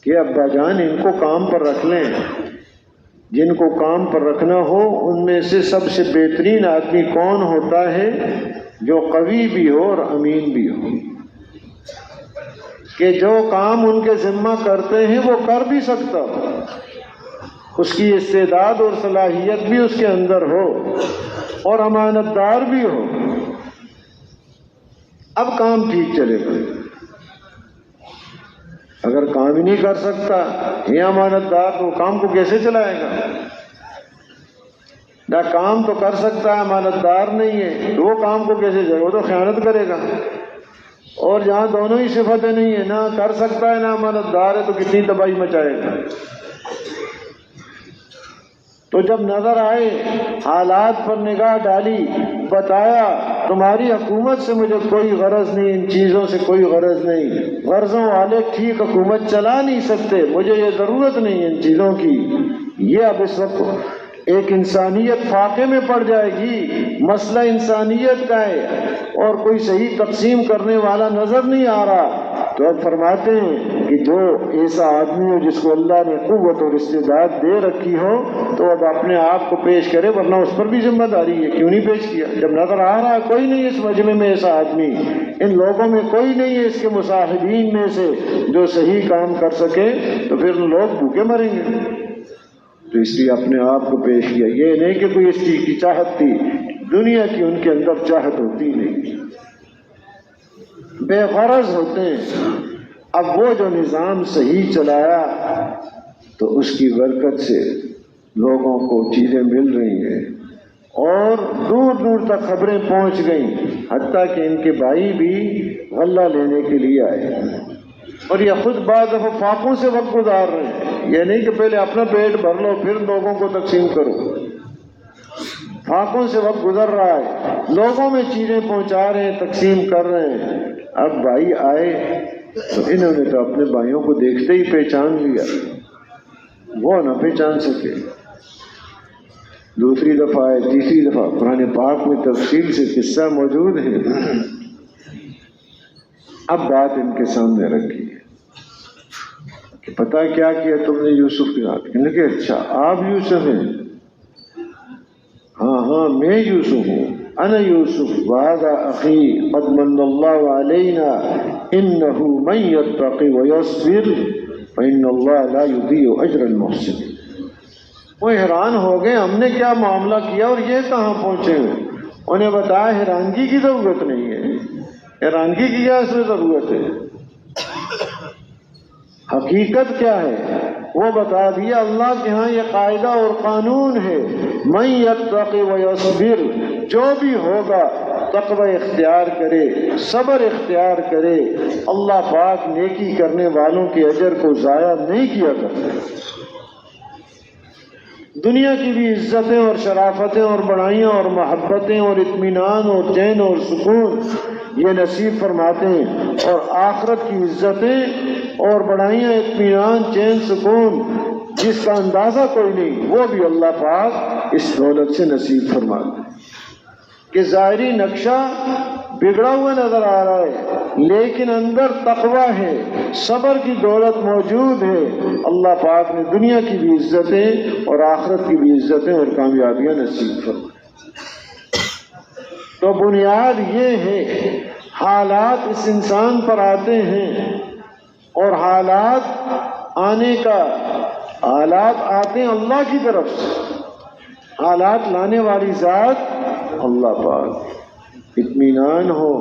کہ ابا جان ان کو کام پر رکھ لیں، جن کو کام پر رکھنا ہو ان میں سے سب سے بہترین آدمی کون ہوتا ہے؟ جو قوی بھی ہو اور امین بھی ہو، کہ جو کام ان کے ذمہ کرتے ہیں وہ کر بھی سکتا ہو، اس کی استعداد اور صلاحیت بھی اس کے اندر ہو اور امانت دار بھی ہو، اب کام ٹھیک چلے گا۔ اگر کام ہی نہیں کر سکتا یہ امانت دار تو کام کو کیسے چلائے گا؟ نہ کام تو کر سکتا ہے، امانت دار نہیں ہے تو وہ کام کو کیسے جائے؟ وہ تو خیانت کرے گا۔ اور جہاں دونوں ہی صفتیں نہیں ہیں، نہ کر سکتا ہے نہ امانت دار ہے، تو کتنی تباہی مچائے گا۔ تو جب نظر آئے، حالات پر نگاہ ڈالی، بتایا تمہاری حکومت سے مجھے کوئی غرض نہیں، ان چیزوں سے کوئی غرض نہیں، غرضوں والے ٹھیک حکومت چلا نہیں سکتے، مجھے یہ ضرورت نہیں ان چیزوں کی۔ یہ اب اس وقت ایک انسانیت فاقے میں پڑ جائے گی، مسئلہ انسانیت کا ہے اور کوئی صحیح تقسیم کرنے والا نظر نہیں آ رہا۔ تو اب فرماتے ہیں کہ جو ایسا آدمی ہو جس کو اللہ نے قوت اور استعداد دے رکھی ہو تو اب اپنے آپ کو پیش کرے، ورنہ اس پر بھی ذمہ داری ہے، کیوں نہیں پیش کیا؟ جب نظر آ رہا ہے کوئی نہیں اس مجمع میں ایسا آدمی، ان لوگوں میں کوئی نہیں ہے اس کے مصاحبین میں سے جو صحیح کام کر سکے، تو پھر لوگ بھوکے مریں گے۔ تو اس لیے اپنے آپ کو پیش کیا، یہ نہیں کہ کوئی اس چیز کی چاہت تھی، دنیا کی ان کے اندر چاہت ہوتی نہیں، بے غرض ہوتے ہیں۔ اب وہ جو نظام صحیح چلایا تو اس کی برکت سے لوگوں کو چیزیں مل رہی ہیں اور دور دور تک خبریں پہنچ گئیں، حتیٰ کہ ان کے بھائی بھی غلہ لینے کے لیے آئے، اور یہ خود بعض دفعہ فاقوں سے وقت گزار رہے ہیں۔ یہ نہیں کہ پہلے اپنا پیٹ بھر لو پھر لوگوں کو تقسیم کرو، فاقوں سے وقت گزر رہا ہے، لوگوں میں چیزیں پہنچا رہے ہیں، تقسیم کر رہے ہیں۔ اب بھائی آئے تو انہوں نے تو اپنے بھائیوں کو دیکھتے ہی پہچان لیا، وہ نہ پہچان سکے۔ دوسری دفعہ آئے، تیسری دفعہ، قرآن پاک میں تفصیل سے قصہ موجود ہے۔ اب بات ان کے سامنے رکھی ہے کہ پتہ کیا کیا تم نے یوسف کے ساتھ؟ کہنے کہ اچھا آپ یوسف ہیں؟ ہاں میں یوسف ہوں، انا یوسف وہذا اخی قد من اللہ علینا انہ من یتقی ویصبر فإن اللہ لا یضیع اجر المحسنین۔ وہ حیران ہو گئے ہم نے کیا معاملہ کیا اور یہ کہاں پہنچے ہوئے۔ انہیں بتایا حیرانگی کی ضرورت نہیں ہے، حیرانگی کی کیا اس میں ضرورت ہے، حقیقت کیا ہے وہ بتا دیا۔ اللہ کے ہاں یہ قاعدہ اور قانون ہے، من یتقی ویصبر، جو بھی ہوگا تقوی اختیار کرے، صبر اختیار کرے، اللہ پاک نیکی کرنے والوں کے اجر کو ضائع نہیں کیا کرتا۔ دنیا کی بھی عزتیں اور شرافتیں اور بڑائیاں اور محبتیں اور اطمینان اور چین اور سکون یہ نصیب فرماتے ہیں، اور آخرت کی عزتیں اور بڑائیاں، اطمینان، چین، سکون جس کا اندازہ کوئی نہیں، وہ بھی اللہ پاک اس دولت سے نصیب فرماتے ہیں۔ کہ ظاہری نقشہ بگڑا ہوا نظر آ رہا ہے لیکن اندر تقویٰ ہے، صبر کی دولت موجود ہے۔ اللہ پاک نے دنیا کی بھی عزتیں اور آخرت کی بھی عزتیں اور کامیابیاں نصیب فرمائیں۔ تو بنیاد یہ ہے، حالات اس انسان پر آتے ہیں اور حالات آتے ہیں اللہ کی طرف سے، حالات لانے والی ذات اللہ پاک۔ اطمینان ہو،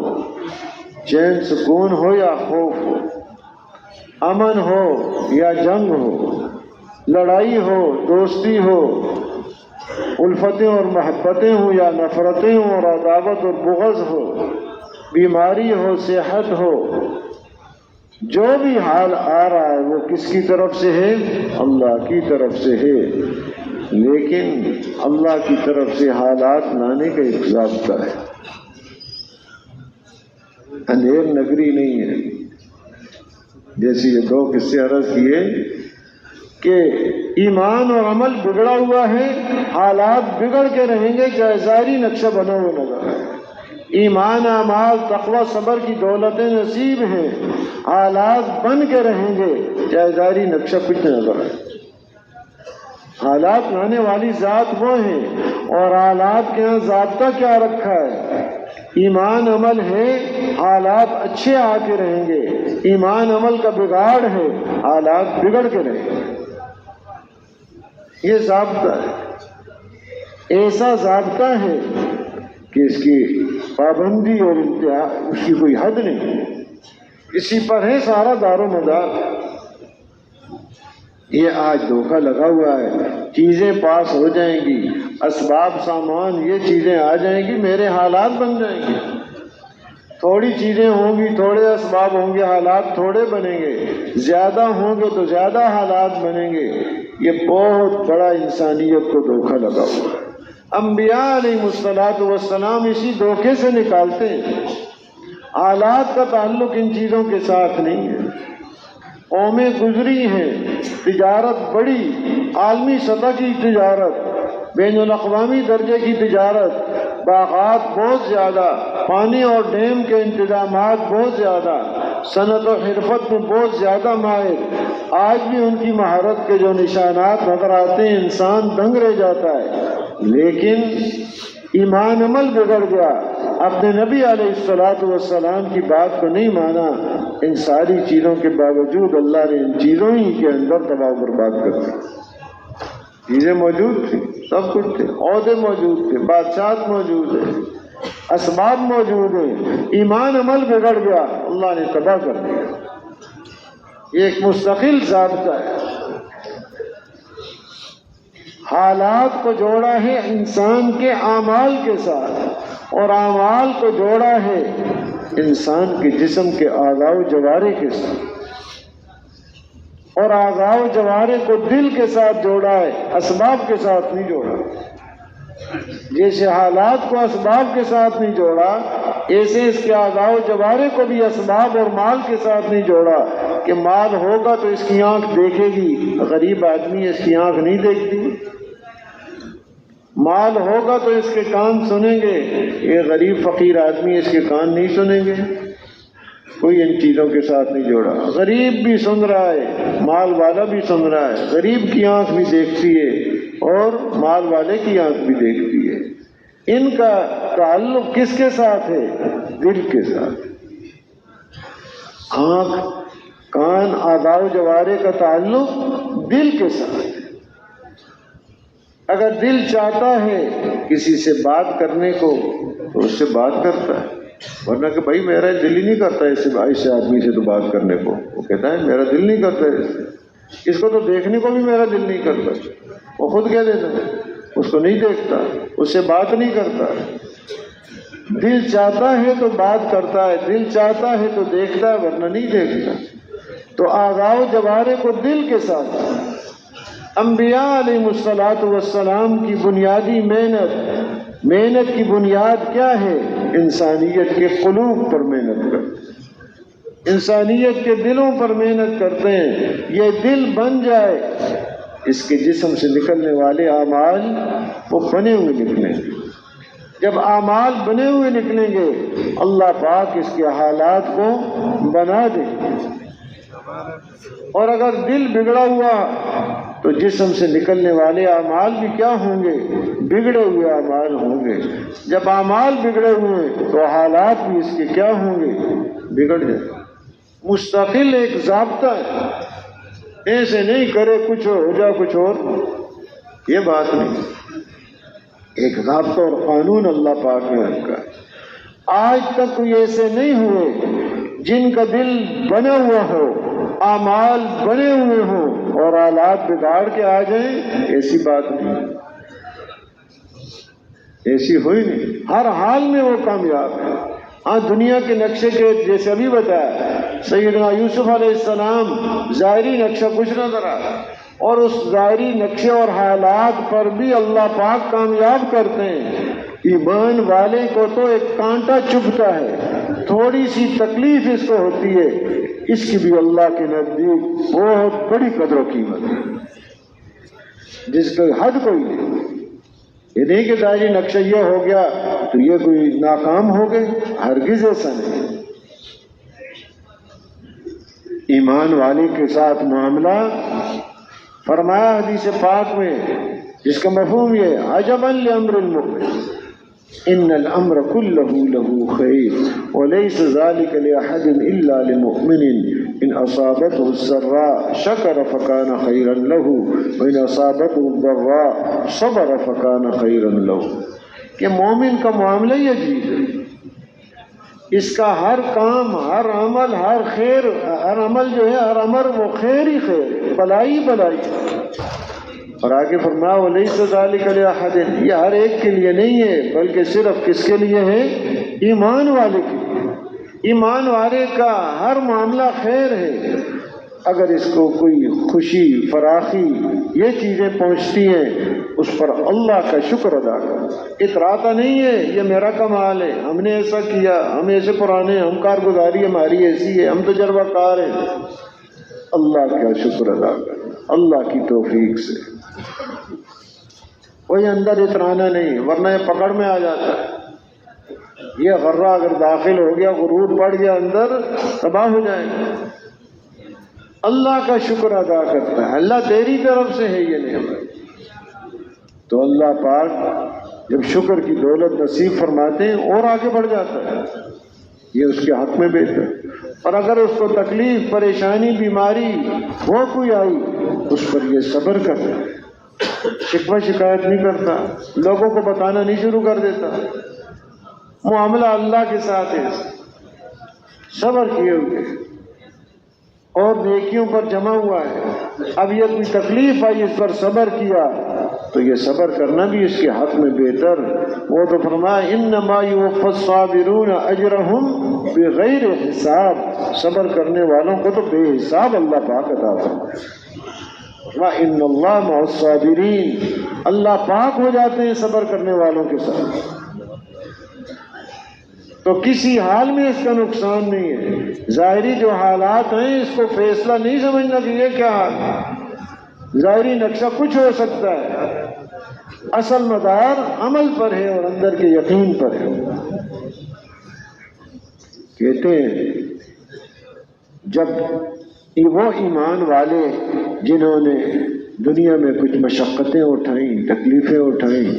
چین سکون ہو یا خوف ہو، امن ہو یا جنگ ہو، لڑائی ہو، دوستی ہو، الفتیں اور محبتیں ہوں یا نفرتیں ہوں اور عداوت اور بغض ہو، بیماری ہو، صحت ہو، جو بھی حال آ رہا ہے وہ کس کی طرف سے ہے؟ اللہ کی طرف سے ہے۔ لیکن اللہ کی طرف سے حالات لانے کا ایک ضابطہ ہے، اندھیر نگری نہیں ہے۔ جیسے یہ دو قصے عرض کیے کہ ایمان اور عمل بگڑا ہوا ہے، حالات بگڑ کے رہیں گے چاہے ظاہری نقشہ بنا ہوا نظر آئے۔ ایمان، اعمال، تقوی، صبر کی دولتیں نصیب ہیں، حالات بن کے رہیں گے چاہے ظاہری نقشہ کچھ نظر آئے۔ حالات لانے والی ذات وہ ہیں، اور حالات کے یہاں ضابطہ کیا رکھا ہے؟ ایمان عمل ہے، حالات اچھے آ کے رہیں گے۔ ایمان عمل کا بگاڑ ہے، حالات بگڑ کے رہیں گے۔ یہ ضابطہ ہے، ایسا ضابطہ ہے کہ اس کی پابندی اور انتہا، اس کی کوئی حد نہیں، اسی پر ہے سارا دار و مدار۔ یہ آج دھوکہ لگا ہوا ہے، چیزیں پاس ہو جائیں گی، اسباب سامان یہ چیزیں آ جائیں گی، میرے حالات بن جائیں گے۔ تھوڑی چیزیں ہوں گی، تھوڑے اسباب ہوں گے، حالات تھوڑے بنیں گے، زیادہ ہوں گے تو زیادہ حالات بنیں گے۔ یہ بہت بڑا انسانیت کو دھوکہ لگا ہوا ہے۔ انبیاء علیہ الصلوۃ والسلام اسی دھوکے سے نکالتے ہیں۔ حالات کا تعلق ان چیزوں کے ساتھ نہیں ہے۔ قومیں گزری ہیں، تجارت بڑی، عالمی سطح کی تجارت، بین الاقوامی درجے کی تجارت، باغات بہت زیادہ، پانی اور ڈیم کے انتظامات بہت زیادہ، صنعت و حرفت میں بہت زیادہ ماہر۔ آج بھی ان کی مہارت کے جو نشانات نظر آتے ہیں انسان دنگ رہ جاتا ہے، لیکن ایمان عمل بگڑ گیا، اپنے نبی علیہ الصلوۃ والسلام کی بات کو نہیں مانا۔ ان ساری چیزوں کے باوجود اللہ نے ان چیزوں ہی کے اندر تباہ و برباد کر دیا۔ چیزیں موجود تھیں، سب کچھ تھے، عہدے موجود تھے، بادشاہت موجود ہے، اسباب موجود ہیں، ایمان عمل بگڑ گیا، اللہ نے تباہ کر دیا۔ یہ ایک مستقل ضابطہ ہے۔ حالات کو جوڑا ہے انسان کے اعمال کے ساتھ، اور اعمال کو جوڑا ہے انسان کے جسم کے اعضاء و جوارح کے ساتھ، اور اعضاء و جوارح کو دل کے ساتھ جوڑا ہے، اسباب کے ساتھ نہیں جوڑا۔ جیسے حالات کو اسباب کے ساتھ نہیں جوڑا، ایسے اس کے اعضاء و جوارح کو بھی اسباب اور مال کے ساتھ نہیں جوڑا کہ مال ہوگا تو اس کی آنکھ دیکھے گی، غریب آدمی اس کی آنکھ نہیں دیکھتی۔ مال ہوگا تو اس کے کان سنیں گے، یہ غریب فقیر آدمی اس کے کان نہیں سنیں گے۔ کوئی ان چیزوں کے ساتھ نہیں جوڑا۔ غریب بھی سن رہا ہے، مال والا بھی سن رہا ہے، غریب کی آنکھ بھی دیکھتی ہے اور مال والے کی آنکھ بھی دیکھتی ہے۔ ان کا تعلق کس کے ساتھ ہے؟ دل کے ساتھ۔ آنکھ، کان، اعضاء و جوارح کا تعلق دل کے ساتھ ہے۔ اگر دل چاہتا ہے کسی سے بات کرنے کو تو اس سے بات کرتا ہے، ورنہ کہ بھائی میرا دل ہی نہیں کرتا اس آدمی سے تو بات کرنے کو، وہ کہتا ہے میرا دل نہیں کرتا اس کو تو دیکھنے کو بھی میرا دل نہیں کرتا۔ وہ خود کہہ دیتا ہے اس کو نہیں دیکھتا، اس سے بات نہیں کرتا۔ دل چاہتا ہے تو بات کرتا ہے، دل چاہتا ہے تو دیکھتا ہے، ورنہ نہیں دیکھتا۔ تو اعضاء و جوارح کو دل کے ساتھ انبیاء علیہ السلام کی بنیادی محنت کی بنیاد کیا ہے؟ انسانیت کے قلوب پر محنت کرتے، انسانیت کے دلوں پر محنت کرتے ہیں۔ یہ دل بن جائے، اس کے جسم سے نکلنے والے اعمال وہ بنے ہوئے نکلیں گے۔ جب اعمال بنے ہوئے نکلیں گے اللہ پاک اس کے حالات کو بنا دے، اور اگر دل بگڑا ہوا تو جسم سے نکلنے والے اعمال بھی کیا ہوں گے؟ بگڑے ہوئے اعمال ہوں گے۔ جب اعمال بگڑے ہوئے تو حالات بھی اس کے کیا ہوں گے؟ بگڑ جائیں۔ مستقل ایک ضابطہ ہے، ایسے نہیں کرے کچھ ہو جائے کچھ اور، یہ بات نہیں۔ ایک ضابطہ اور قانون اللہ پاک نے رکھا ہے۔ آج تک کوئی ایسے نہیں ہوئے جن کا دل بنا ہوا ہو، اعمال بنے ہوئے ہوں اور حالات بگاڑ کے آ جائیں، ایسی بات نہیں، ایسی ہوئی نہیں۔ ہر حال میں وہ کامیاب ہے۔ ہاں دنیا کے نقشے کے جیسے ابھی بتایا سیدنا یوسف علیہ السلام ظاہری نقشہ کچھ نظر آیا، اور اس ظاہری نقشے اور حالات پر بھی اللہ پاک کامیاب کرتے ہیں۔ ایمان والے کو تو ایک کانٹا چبھتا ہے، تھوڑی سی تکلیف اس کو ہوتی ہے، اس کی بھی اللہ کے نزدیک بہت بڑی قدر و قیمت ہے، جس کا حد کوئی نہیں۔ یہ نہیں کہ ظاہری نقشہ یہ ہو گیا تو یہ کوئی ناکام ہو گئے، ہرگز ایسا نہیں۔ ایمان والے کے ساتھ معاملہ فرمایا حدیث پاک میں، جس کا مفہوم یہ عجبا لامر المؤمن ان الامر كله له خير وليس ذلك لاحد الا لمؤمن ان اصابته السراء شكر فكان خيرا له وان اصابته الضراء صبر فكان خيرا له۔ کہ مومن کا معاملہ ہی عجیب ہے، اس کا ہر کام، ہر عمل، ہر خیر، ہر عمل جو ہے، ہر امر وہ خیر ہی خیر، بلائی بلائی۔ اور آگے فرمایا وَلَيْسَ ذَلِكَ لِأَحَدٍ، یہ ہر ایک کے لیے نہیں ہے بلکہ صرف کس کے لیے ہے؟ ایمان والے کے لیے۔ ایمان والے کا ہر معاملہ خیر ہے۔ اگر اس کو کوئی خوشی، فراخی، یہ چیزیں پہنچتی ہیں، اس پر اللہ کا شکر ادا کر، اتراتا نہیں ہے یہ میرا کمال ہے، ہم نے ایسا کیا، ہم ایسے پرانے، ہم کارگزاری ہماری ایسی ہے، ہم تجربہ کار ہیں۔ اللہ کا شکر ادا کر، اللہ کی توفیق سے۔ کوئی اندر اترانا نہیں، ورنہ یہ پکڑ میں آ جاتا ہے۔ یہ غرہ اگر داخل ہو گیا، غرور پڑ گیا اندر، تباہ ہو جائے گا۔ اللہ کا شکر ادا کرتا ہے، اللہ تیری طرف سے ہے یہ نعمت، تو اللہ پاک جب شکر کی دولت نصیب فرماتے ہیں اور آگے بڑھ جاتا ہے، یہ اس کے حق میں بہتر۔ اور اگر اس کو تکلیف، پریشانی، بیماری وہ کوئی آئی، اس پر یہ صبر کرتا ہے، شکوہ شکایت نہیں کرتا، لوگوں کو بتانا نہیں شروع کر دیتا، معاملہ اللہ کے ساتھ ہے، صبر کیے ہوئے اور نیکیوں پر جمع ہوا ہے۔ اب یہ کوئی تکلیف آئی، اس پر صبر کیا، تو یہ صبر کرنا بھی اس کے حق میں بہتر۔ وہ تو فرمایا انما یوفی الصابرون اجرہم بغیر حساب، صبر کرنے والوں کو تو بے حساب اللہ پاک عطا فرمائے۔ وَإِنَّ اللَّهَ مَعَ الصَّابِرِينَ، اللہ پاک ہو جاتے ہیں صبر کرنے والوں کے ساتھ۔ تو کسی حال میں اس کا نقصان نہیں ہے۔ ظاہری جو حالات ہیں اس کو فیصلہ نہیں سمجھنا کہ یہ کیا حال ہے، ظاہری نقشہ کچھ ہو سکتا ہے، اصل مدار عمل پر ہے اور اندر کے یقین پر ہے۔ کہتے ہیں جب وہ ایمان والے جنہوں نے دنیا میں کچھ مشقتیں اٹھائیں، تکلیفیں اٹھائیں،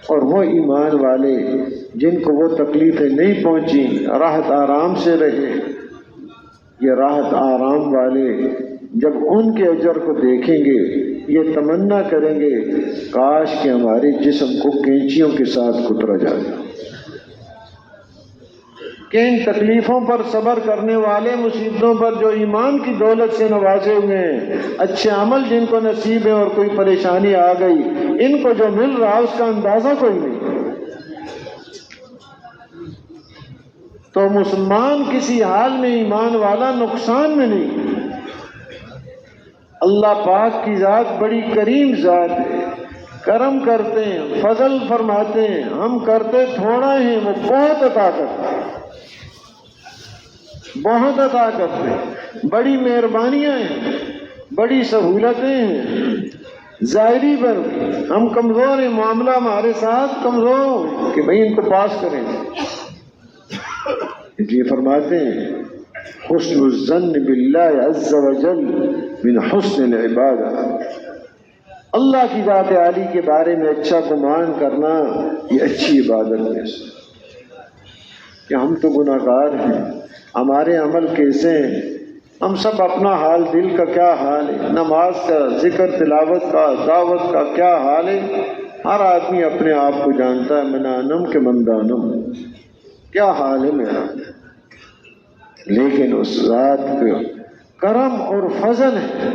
اور وہ ایمان والے جن کو وہ تکلیفیں نہیں پہنچیں، راحت آرام سے رہے، یہ راحت آرام والے جب ان کے اجر کو دیکھیں گے یہ تمنا کریں گے کاش کہ ہمارے جسم کو کینچیوں کے ساتھ کترا جاتا۔ کہ ان تکلیفوں پر صبر کرنے والے، مصیبتوں پر جو ایمان کی دولت سے نوازے ہوئے ہیں، اچھے عمل جن کو نصیب ہے اور کوئی پریشانی آ گئی، ان کو جو مل رہا اس کا اندازہ کوئی نہیں۔ تو مسلمان کسی حال میں، ایمان والا نقصان میں نہیں، اللہ پاک کی ذات بڑی کریم ذات ہے، کرم کرتے ہیں، فضل فرماتے ہیں، ہم کرتے تھوڑا ہیں، وہ بہت عطا کرتے ہیں، بہت عطا کرتے ہیں، بڑی مہربانیاں ہیں، بڑی سہولتیں ہیں، ظاہری پر ہم کمزور ہیں، معاملہ ہمارے ساتھ کمزور کہ بھئی ان کو پاس کریں، یہ فرماتے ہیں حسن الظن باللہ عز وجل من حسن العبادہ، اللہ کی ذات عالی کے بارے میں اچھا گمان کرنا یہ اچھی عبادت میں سے، کہ ہم تو گناہگار ہیں، ہمارے عمل کیسے ہیں، ہم سب اپنا حال، دل کا کیا حال ہے، نماز کا، ذکر تلاوت کا، دعوت کا کیا حال ہے، ہر آدمی اپنے آپ کو جانتا ہے، من انم کے من دانم، کیا حال ہے میرا، لیکن اس ذات پہ کرم اور فضل ہے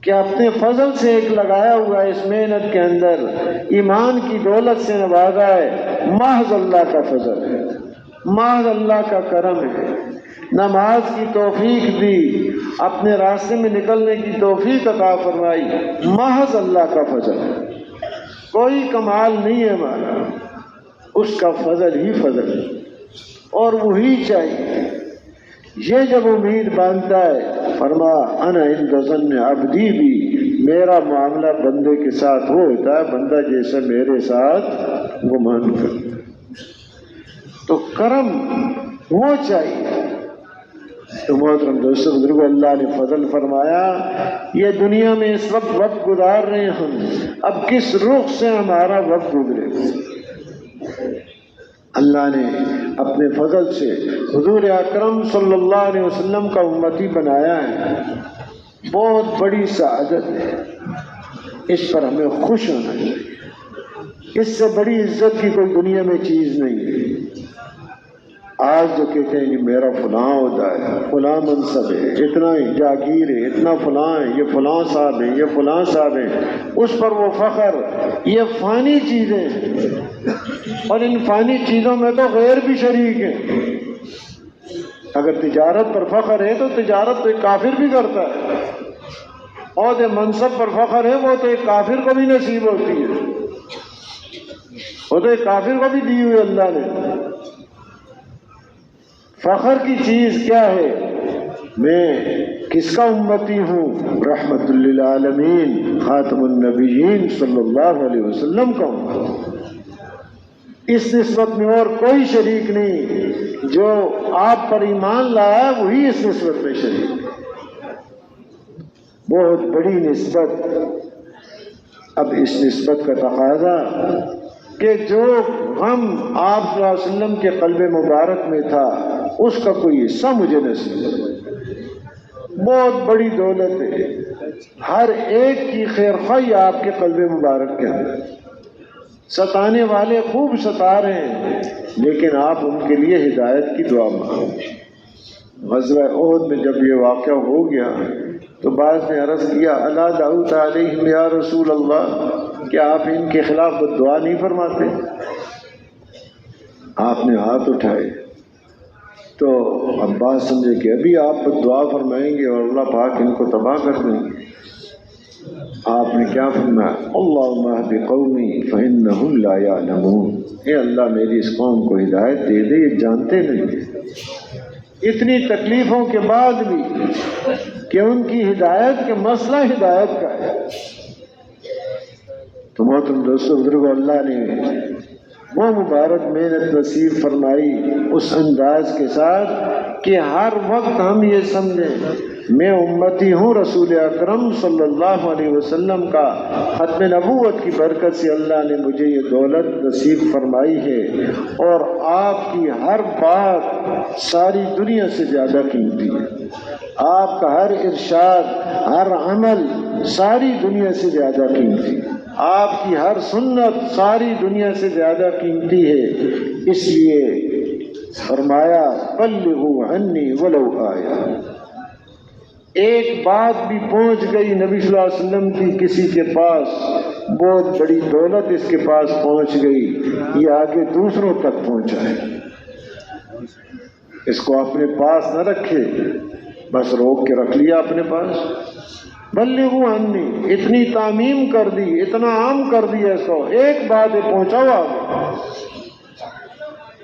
کہ اپنے فضل سے ایک لگایا ہوا ہے اس محنت کے اندر، ایمان کی دولت سے نوازا ہے، محض اللہ کا فضل ہے، محض اللہ کا کرم ہے، نماز کی توفیق دی، اپنے راستے میں نکلنے کی توفیق عطا فرمائی، محض اللہ کا فضل ہے، کوئی کمال نہیں ہے ہمارا، اس کا فضل ہی فضل ہے، اور وہی چاہیے۔ یہ جب امید باندھتا ہے، فرما انا عند ظن عبدی بھی، میرا معاملہ بندے کے ساتھ وہ ہوتا ہے بندہ جیسے میرے ساتھ گمان کرتا ہے، تو کرم وہ چاہیے۔ تو محترم دوستو بزرگو، اللہ نے فضل فرمایا، یہ دنیا میں اس وقت گزار رہے ہیں ہم، اب کس رخ سے ہمارا وقت گزرے، اللہ نے اپنے فضل سے حضور اکرم صلی اللہ علیہ وسلم کا امتی بنایا ہے، بہت بڑی سعادت ہے، اس پر ہمیں خوش ہونا چاہیے، اس سے بڑی عزت کی کوئی دنیا میں چیز نہیں ہے۔ آج جو کہتے ہیں کہ میرا فلاں ہوتا ہے، فلاں منصب ہے، اتنا ہی جاگیر ہے، اتنا فلاں ہے، یہ فلاں صاحب ہے، یہ فلاں صاحب ہے، اس پر وہ فخر، یہ فانی چیزیں ہیں، اور ان فانی چیزوں میں تو غیر بھی شریک ہیں۔ اگر تجارت پر فخر ہے تو تجارت تو ایک کافر بھی کرتا ہے، عہدے منصب پر فخر ہے وہ تو ایک کافر کو بھی نصیب ہوتی ہے، وہ تو ایک کافر کو بھی دی ہوئی اللہ نے۔ فخر کی چیز کیا ہے؟ میں کس کا امتی ہوں؟ رحمت للعالمین خاتم النبیین صلی اللہ علیہ وسلم کا امتی، اس نسبت میں اور کوئی شریک نہیں، جو آپ پر ایمان لایا وہی اس نسبت میں شریک ہے، بہت بڑی نسبت۔ اب اس نسبت کا تقاضا کہ جو غم آپ صلی اللہ علیہ وسلم کے قلب مبارک میں تھا اس کا کوئی حصہ مجھے نصیب ہے، بہت بڑی دولت ہے، ہر ایک کی خیر خواہی آپ کے قلب مبارک کے اندر، ستانے والے خوب ستا رہے ہیں لیکن آپ ان کے لیے ہدایت کی دعا مانگو۔ غزوہ احد میں جب یہ واقعہ ہو گیا تو بعض نے عرض کیا الا دعوت علیہم یا رسول اللہ، کیا آپ ان کے خلاف دعا نہیں فرماتے؟ آپ نے ہاتھ اٹھائے تو عباس سمجھے کہ ابھی آپ دعا فرمائیں گے اور اللہ پاک ان کو تباہ کر دیں گے۔ آپ نے کیا فرمایا؟ اللہم اہد قومی فإنہم لا یعلمون، اے اللہ میری اس قوم کو ہدایت دے دے، یہ جانتے نہیں۔ اتنی تکلیفوں کے بعد بھی کہ ان کی ہدایت کے مسئلہ ہدایت کا ہے۔ تو محترم دوستو بزرگو، اللہ نے وہ مبارک محنت نصیب فرمائی اس انداز کے ساتھ کہ ہر وقت ہم یہ سمجھیں میں امتی ہوں رسول اکرم صلی اللہ علیہ وسلم کا، ختم نبوت کی برکت سے اللہ نے مجھے یہ دولت نصیب فرمائی ہے، اور آپ کی ہر بات ساری دنیا سے زیادہ قیمتی ہے، آپ کا ہر ارشاد، ہر عمل ساری دنیا سے زیادہ قیمتی ہے، آپ کی ہر سنت ساری دنیا سے زیادہ قیمتی ہے، اس لیے فرمایا بلغوا عنی ولو آیا، ایک بات بھی پہنچ گئی نبی صلی اللہ علیہ وسلم کی کسی کے پاس، بہت بڑی دولت اس کے پاس پہنچ گئی، یہ آگے دوسروں تک پہنچائے، اس کو اپنے پاس نہ رکھے، بس روک کے رکھ لیا اپنے پاس، بلغوا عنی، اتنی تعمیم کر دی، اتنا عام کر دیا اس کو، ایک بات پہنچاؤ آگے۔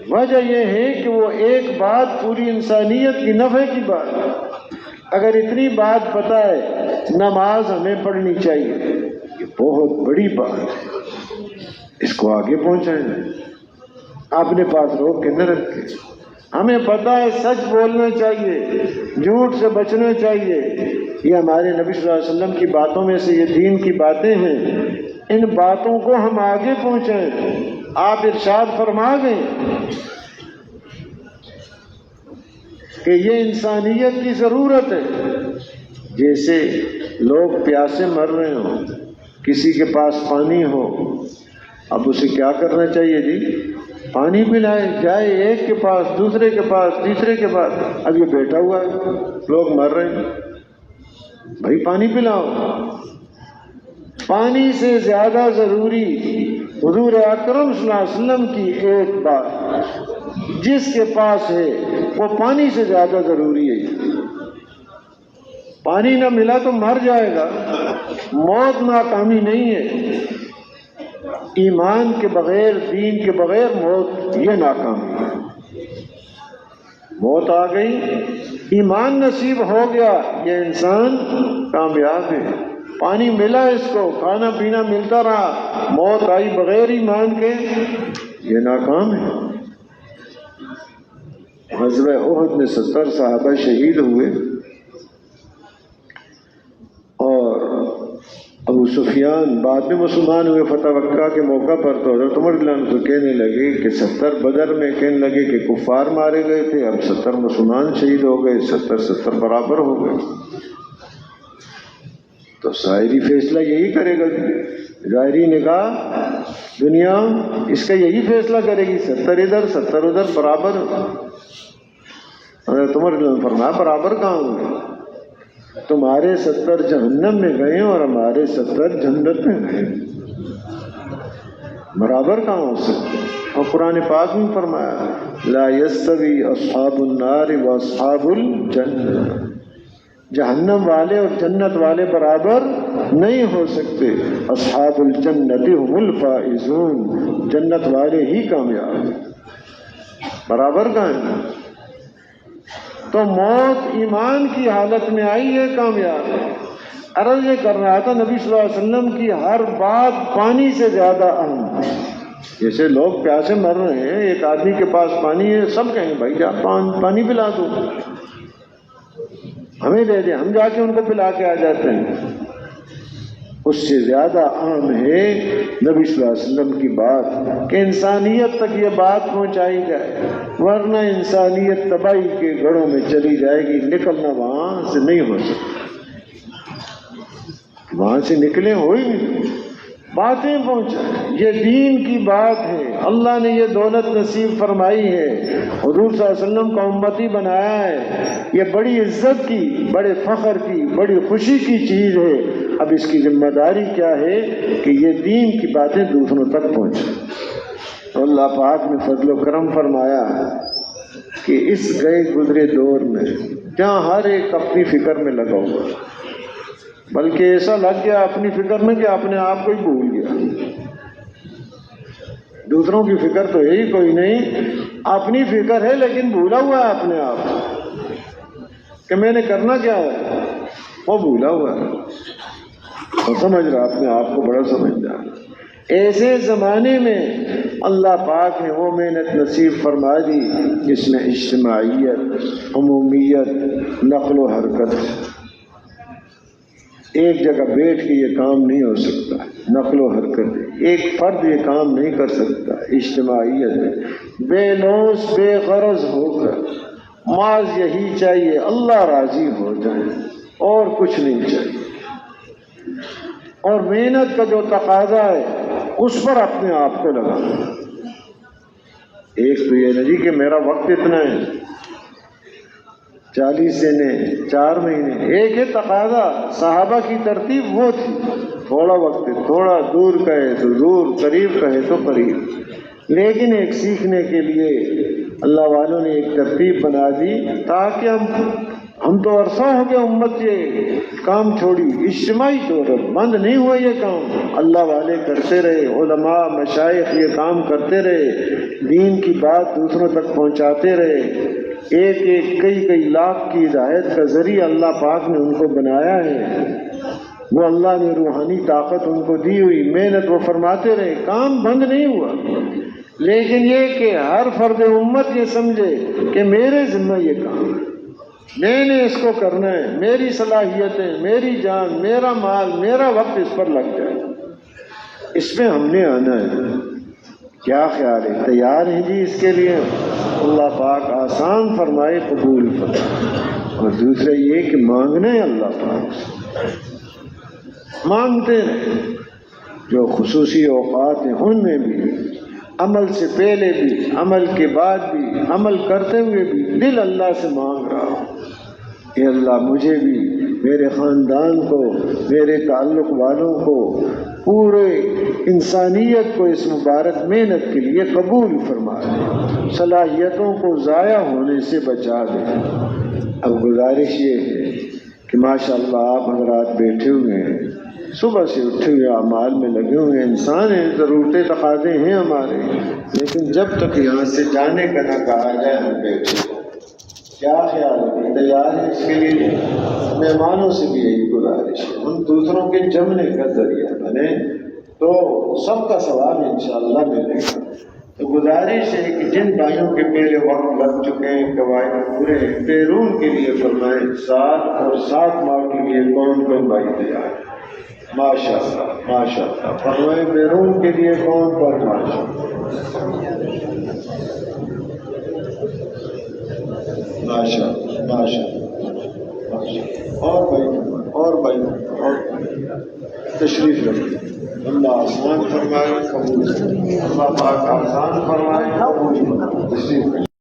وجہ یہ ہے کہ وہ ایک بات پوری انسانیت کی نفع کی بات، اگر اتنی بات پتہ ہے نماز ہمیں پڑھنی چاہیے، یہ بہت بڑی بات ہے، اس کو آگے پہنچائیں، اپنے پاس روک کے نہ رکھیں۔ ہمیں پتہ ہے سچ بولنا چاہیے، جھوٹ سے بچنا چاہیے، یہ ہمارے نبی صلی اللہ علیہ وسلم کی باتوں میں سے یہ دین کی باتیں ہیں، ان باتوں کو ہم آگے پہنچائیں۔ آپ ارشاد فرما گئے کہ یہ انسانیت کی ضرورت ہے۔ جیسے لوگ پیاسے مر رہے ہوں، کسی کے پاس پانی ہو، اب اسے کیا کرنا چاہیے جی؟ پانی پلائے، جائے ایک کے پاس، دوسرے کے پاس، تیسرے کے پاس، اب یہ بیٹھا ہوا ہے، لوگ مر رہے ہیں، بھائی پانی پلاؤ۔ پانی سے زیادہ ضروری حضور اکرم صلی اللہ علیہ وسلم کی ایک بات، جس کے پاس ہے وہ پانی سے زیادہ ضروری ہے۔ پانی نہ ملا تو مر جائے گا، موت ناکامی نہیں ہے، ایمان کے بغیر، دین کے بغیر موت یہ ناکامی ہے۔ موت آ گئی، ایمان نصیب ہو گیا، یہ انسان کامیاب ہے۔ پانی ملا اس کو، کھانا پینا ملتا رہا، موت آئی بغیر ایمان کے، یہ ناکام ہے۔ غزوہ احد میں 70 صحابہ شہید ہوئے، اور ابو سفیان بعد میں مسلمان ہوئے فتح مکہ کے موقع پر، تو حضرت عمر رضی اللہ عنہ تو کہنے لگے کہ 70 بدر میں کہنے لگے کہ کفار مارے گئے تھے، اب 70 مسلمان شہید ہو گئے، 70 برابر ہو گئے۔ تو ظاہری فیصلہ یہی کرے گا، ظاہری نگاہ دنیا اس کا یہی فیصلہ کرے گی، 70 ادھر 70 ادھر برابر۔ حضرت عمر رضی اللہ عنہ فرمایا برابر کہاں ہوئے؟ تمہارے 70 جہنم میں گئے اور ہمارے 70 جنت میں گئے، برابر کہاں ہو سکتے؟ اور قرآن پاک میں فرمایا لا یستوی اصحاب النار واصحاب الجنہ، جہنم والے اور جنت والے برابر نہیں ہو سکتے، اصحاب الجنت هم الفائزون، جنت والے ہی کامیاب، برابر کہاں ہے؟ تو موت ایمان کی حالت میں آئی ہے کامیاب۔ عرض یہ کر رہا تھا نبی صلی اللہ علیہ وسلم کی ہر بات پانی سے زیادہ اہم۔ جیسے لوگ پیاسے مر رہے ہیں، ایک آدمی کے پاس پانی ہے، سب کہیں بھائی جا پانی پلا دو، ہمیں دے دیں، ہم جا کے ان کو پلا کے آ جاتے ہیں۔ اس سے زیادہ اہم ہے نبی صلی اللہ علیہ وسلم کی بات کہ انسانیت تک یہ بات پہنچائی جائے، ورنہ انسانیت تباہی کے گڑھوں میں چلی جائے گی، نکلنا وہاں سے نہیں ہو سکتا، وہاں سے نکلے ہوئی نہیں، باتیں پہنچائیں، یہ دین کی بات ہے، اللہ نے یہ دولت نصیب فرمائی ہے، حضور صلی اللہ علیہ وسلم کا امتی بنایا ہے، یہ بڑی عزت کی، بڑے فخر کی، بڑی خوشی کی چیز ہے۔ اب اس کی ذمہ داری کیا ہے کہ یہ دین کی باتیں دوسروں تک پہنچیں۔ تو اللہ پاک نے فضل و کرم فرمایا کہ اس گئے گزرے دور میں جہاں ہر ایک اپنی فکر میں لگا ہوا، بلکہ ایسا لگ گیا اپنی فکر میں کہ اپنے آپ کو ہی بھول گیا، دوسروں کی فکر تو ہے ہی کوئی نہیں، اپنی فکر ہے لیکن بھولا ہوا ہے اپنے آپ کہ میں نے کرنا کیا ہے، وہ بھولا ہوا ہے، اور سمجھ رہا اپنے آپ کو بڑا سمجھدار۔ ایسے زمانے میں اللہ پاک نے وہ محنت نصیب فرما دی جس میں اجتماعیت، عمومیت، نقل و حرکت، ایک جگہ بیٹھ کے یہ کام نہیں ہو سکتا، نقل و حرکت، ایک فرد یہ کام نہیں کر سکتا، اجتماعیت، بے لوث بے غرض ہو کر محض یہی چاہیے اللہ راضی ہو جائے اور کچھ نہیں چاہیے، اور محنت کا جو تقاضا ہے اس پر اپنے آپ کو لگانا۔ ایک تو یہ نہیں کہ میرا وقت اتنا ہے 40 دینے 4 مہینے، ایک ہے تقاضا، صحابہ کی ترتیب وہ تھی، تھوڑا وقت ہے، تھوڑا دور کہے تو دور، قریب کہے تو قریب، لیکن ایک سیکھنے کے لیے اللہ والوں نے ایک ترتیب بنا دی تاکہ ہم ہم تو عرصہ ہو گیا امت یہ کام چھوڑی، اجتماعی طور پر بند نہیں ہوا یہ کام، اللہ والے کرتے رہے، علماء مشائخ یہ کام کرتے رہے، دین کی بات دوسروں تک پہنچاتے رہے، ایک ایک کئی لاکھ کی ہدایت کا ذریعہ اللہ پاک نے ان کو بنایا ہے، وہ اللہ نے روحانی طاقت ان کو دی ہوئی، محنت وہ فرماتے رہے، کام بند نہیں ہوا۔ لیکن یہ کہ ہر فرد امت یہ سمجھے کہ میرے ذمہ یہ کام ہے، میں نے اس کو کرنا ہے، میری صلاحیتیں، میری جان، میرا مال، میرا وقت اس پر لگ جائے، اس میں ہم نے آنا ہے۔ کیا خیال ہے؟ تیار ہیں جی اس کے لیے؟ اللہ پاک آسان فرمائے، قبول فرمائے۔ اور دوسرا یہ کہ مانگنا ہے اللہ پاک سے، مانگتے ہیں جو خصوصی اوقات ہیں ان میں بھی، عمل سے پہلے بھی، عمل کے بعد بھی، عمل کرتے ہوئے بھی دل اللہ سے مانگ رہا ہوں کہ اللہ مجھے بھی، میرے خاندان کو، میرے تعلق والوں کو، پورے انسانیت کو اس مبارک محنت کے لیے قبول فرما دے، صلاحیتوں کو ضائع ہونے سے بچا دے۔ اب گزارش یہ ہے کہ ماشاءاللہ آپ حضرات بیٹھے ہوئے ہیں، صبح سے اٹھے ہوئے اعمال میں لگے ہوئے ہیں، انسان ہیں، ضرورتیں تقاضے ہیں ہمارے، لیکن جب تک یہاں سے جانے کا نہ کہا جائے ہم بیٹھے۔ کیا خیال ہے؟ تیار ہے اس کے لیے؟ مہمانوں سے بھی یہی گزارش ہے، ہم دوسروں کے جمنے کا ذریعہ بنے تو سب کا ثواب انشاءاللہ ملے گا۔ تو گزارش ہے کہ جن بھائیوں کے میرے وقت لگ چکے ہیں، قواعد پورے ہیں، بیرون کے لیے فرمائیں 7 اور 7 ماہ کے لیے کون کون بھائی تیار ہے؟ ماشاءاللہ ماشاءاللہ فرمائیں بیرون کے لیے کون کون؟ ماشاءاللہ ماشاءاللہ اور بھائی تشریف رکھیں۔ اللہ آسان فرمائے، قبول، اللہ پاک آسان فرمائے، قبول، تشریف رکھیں۔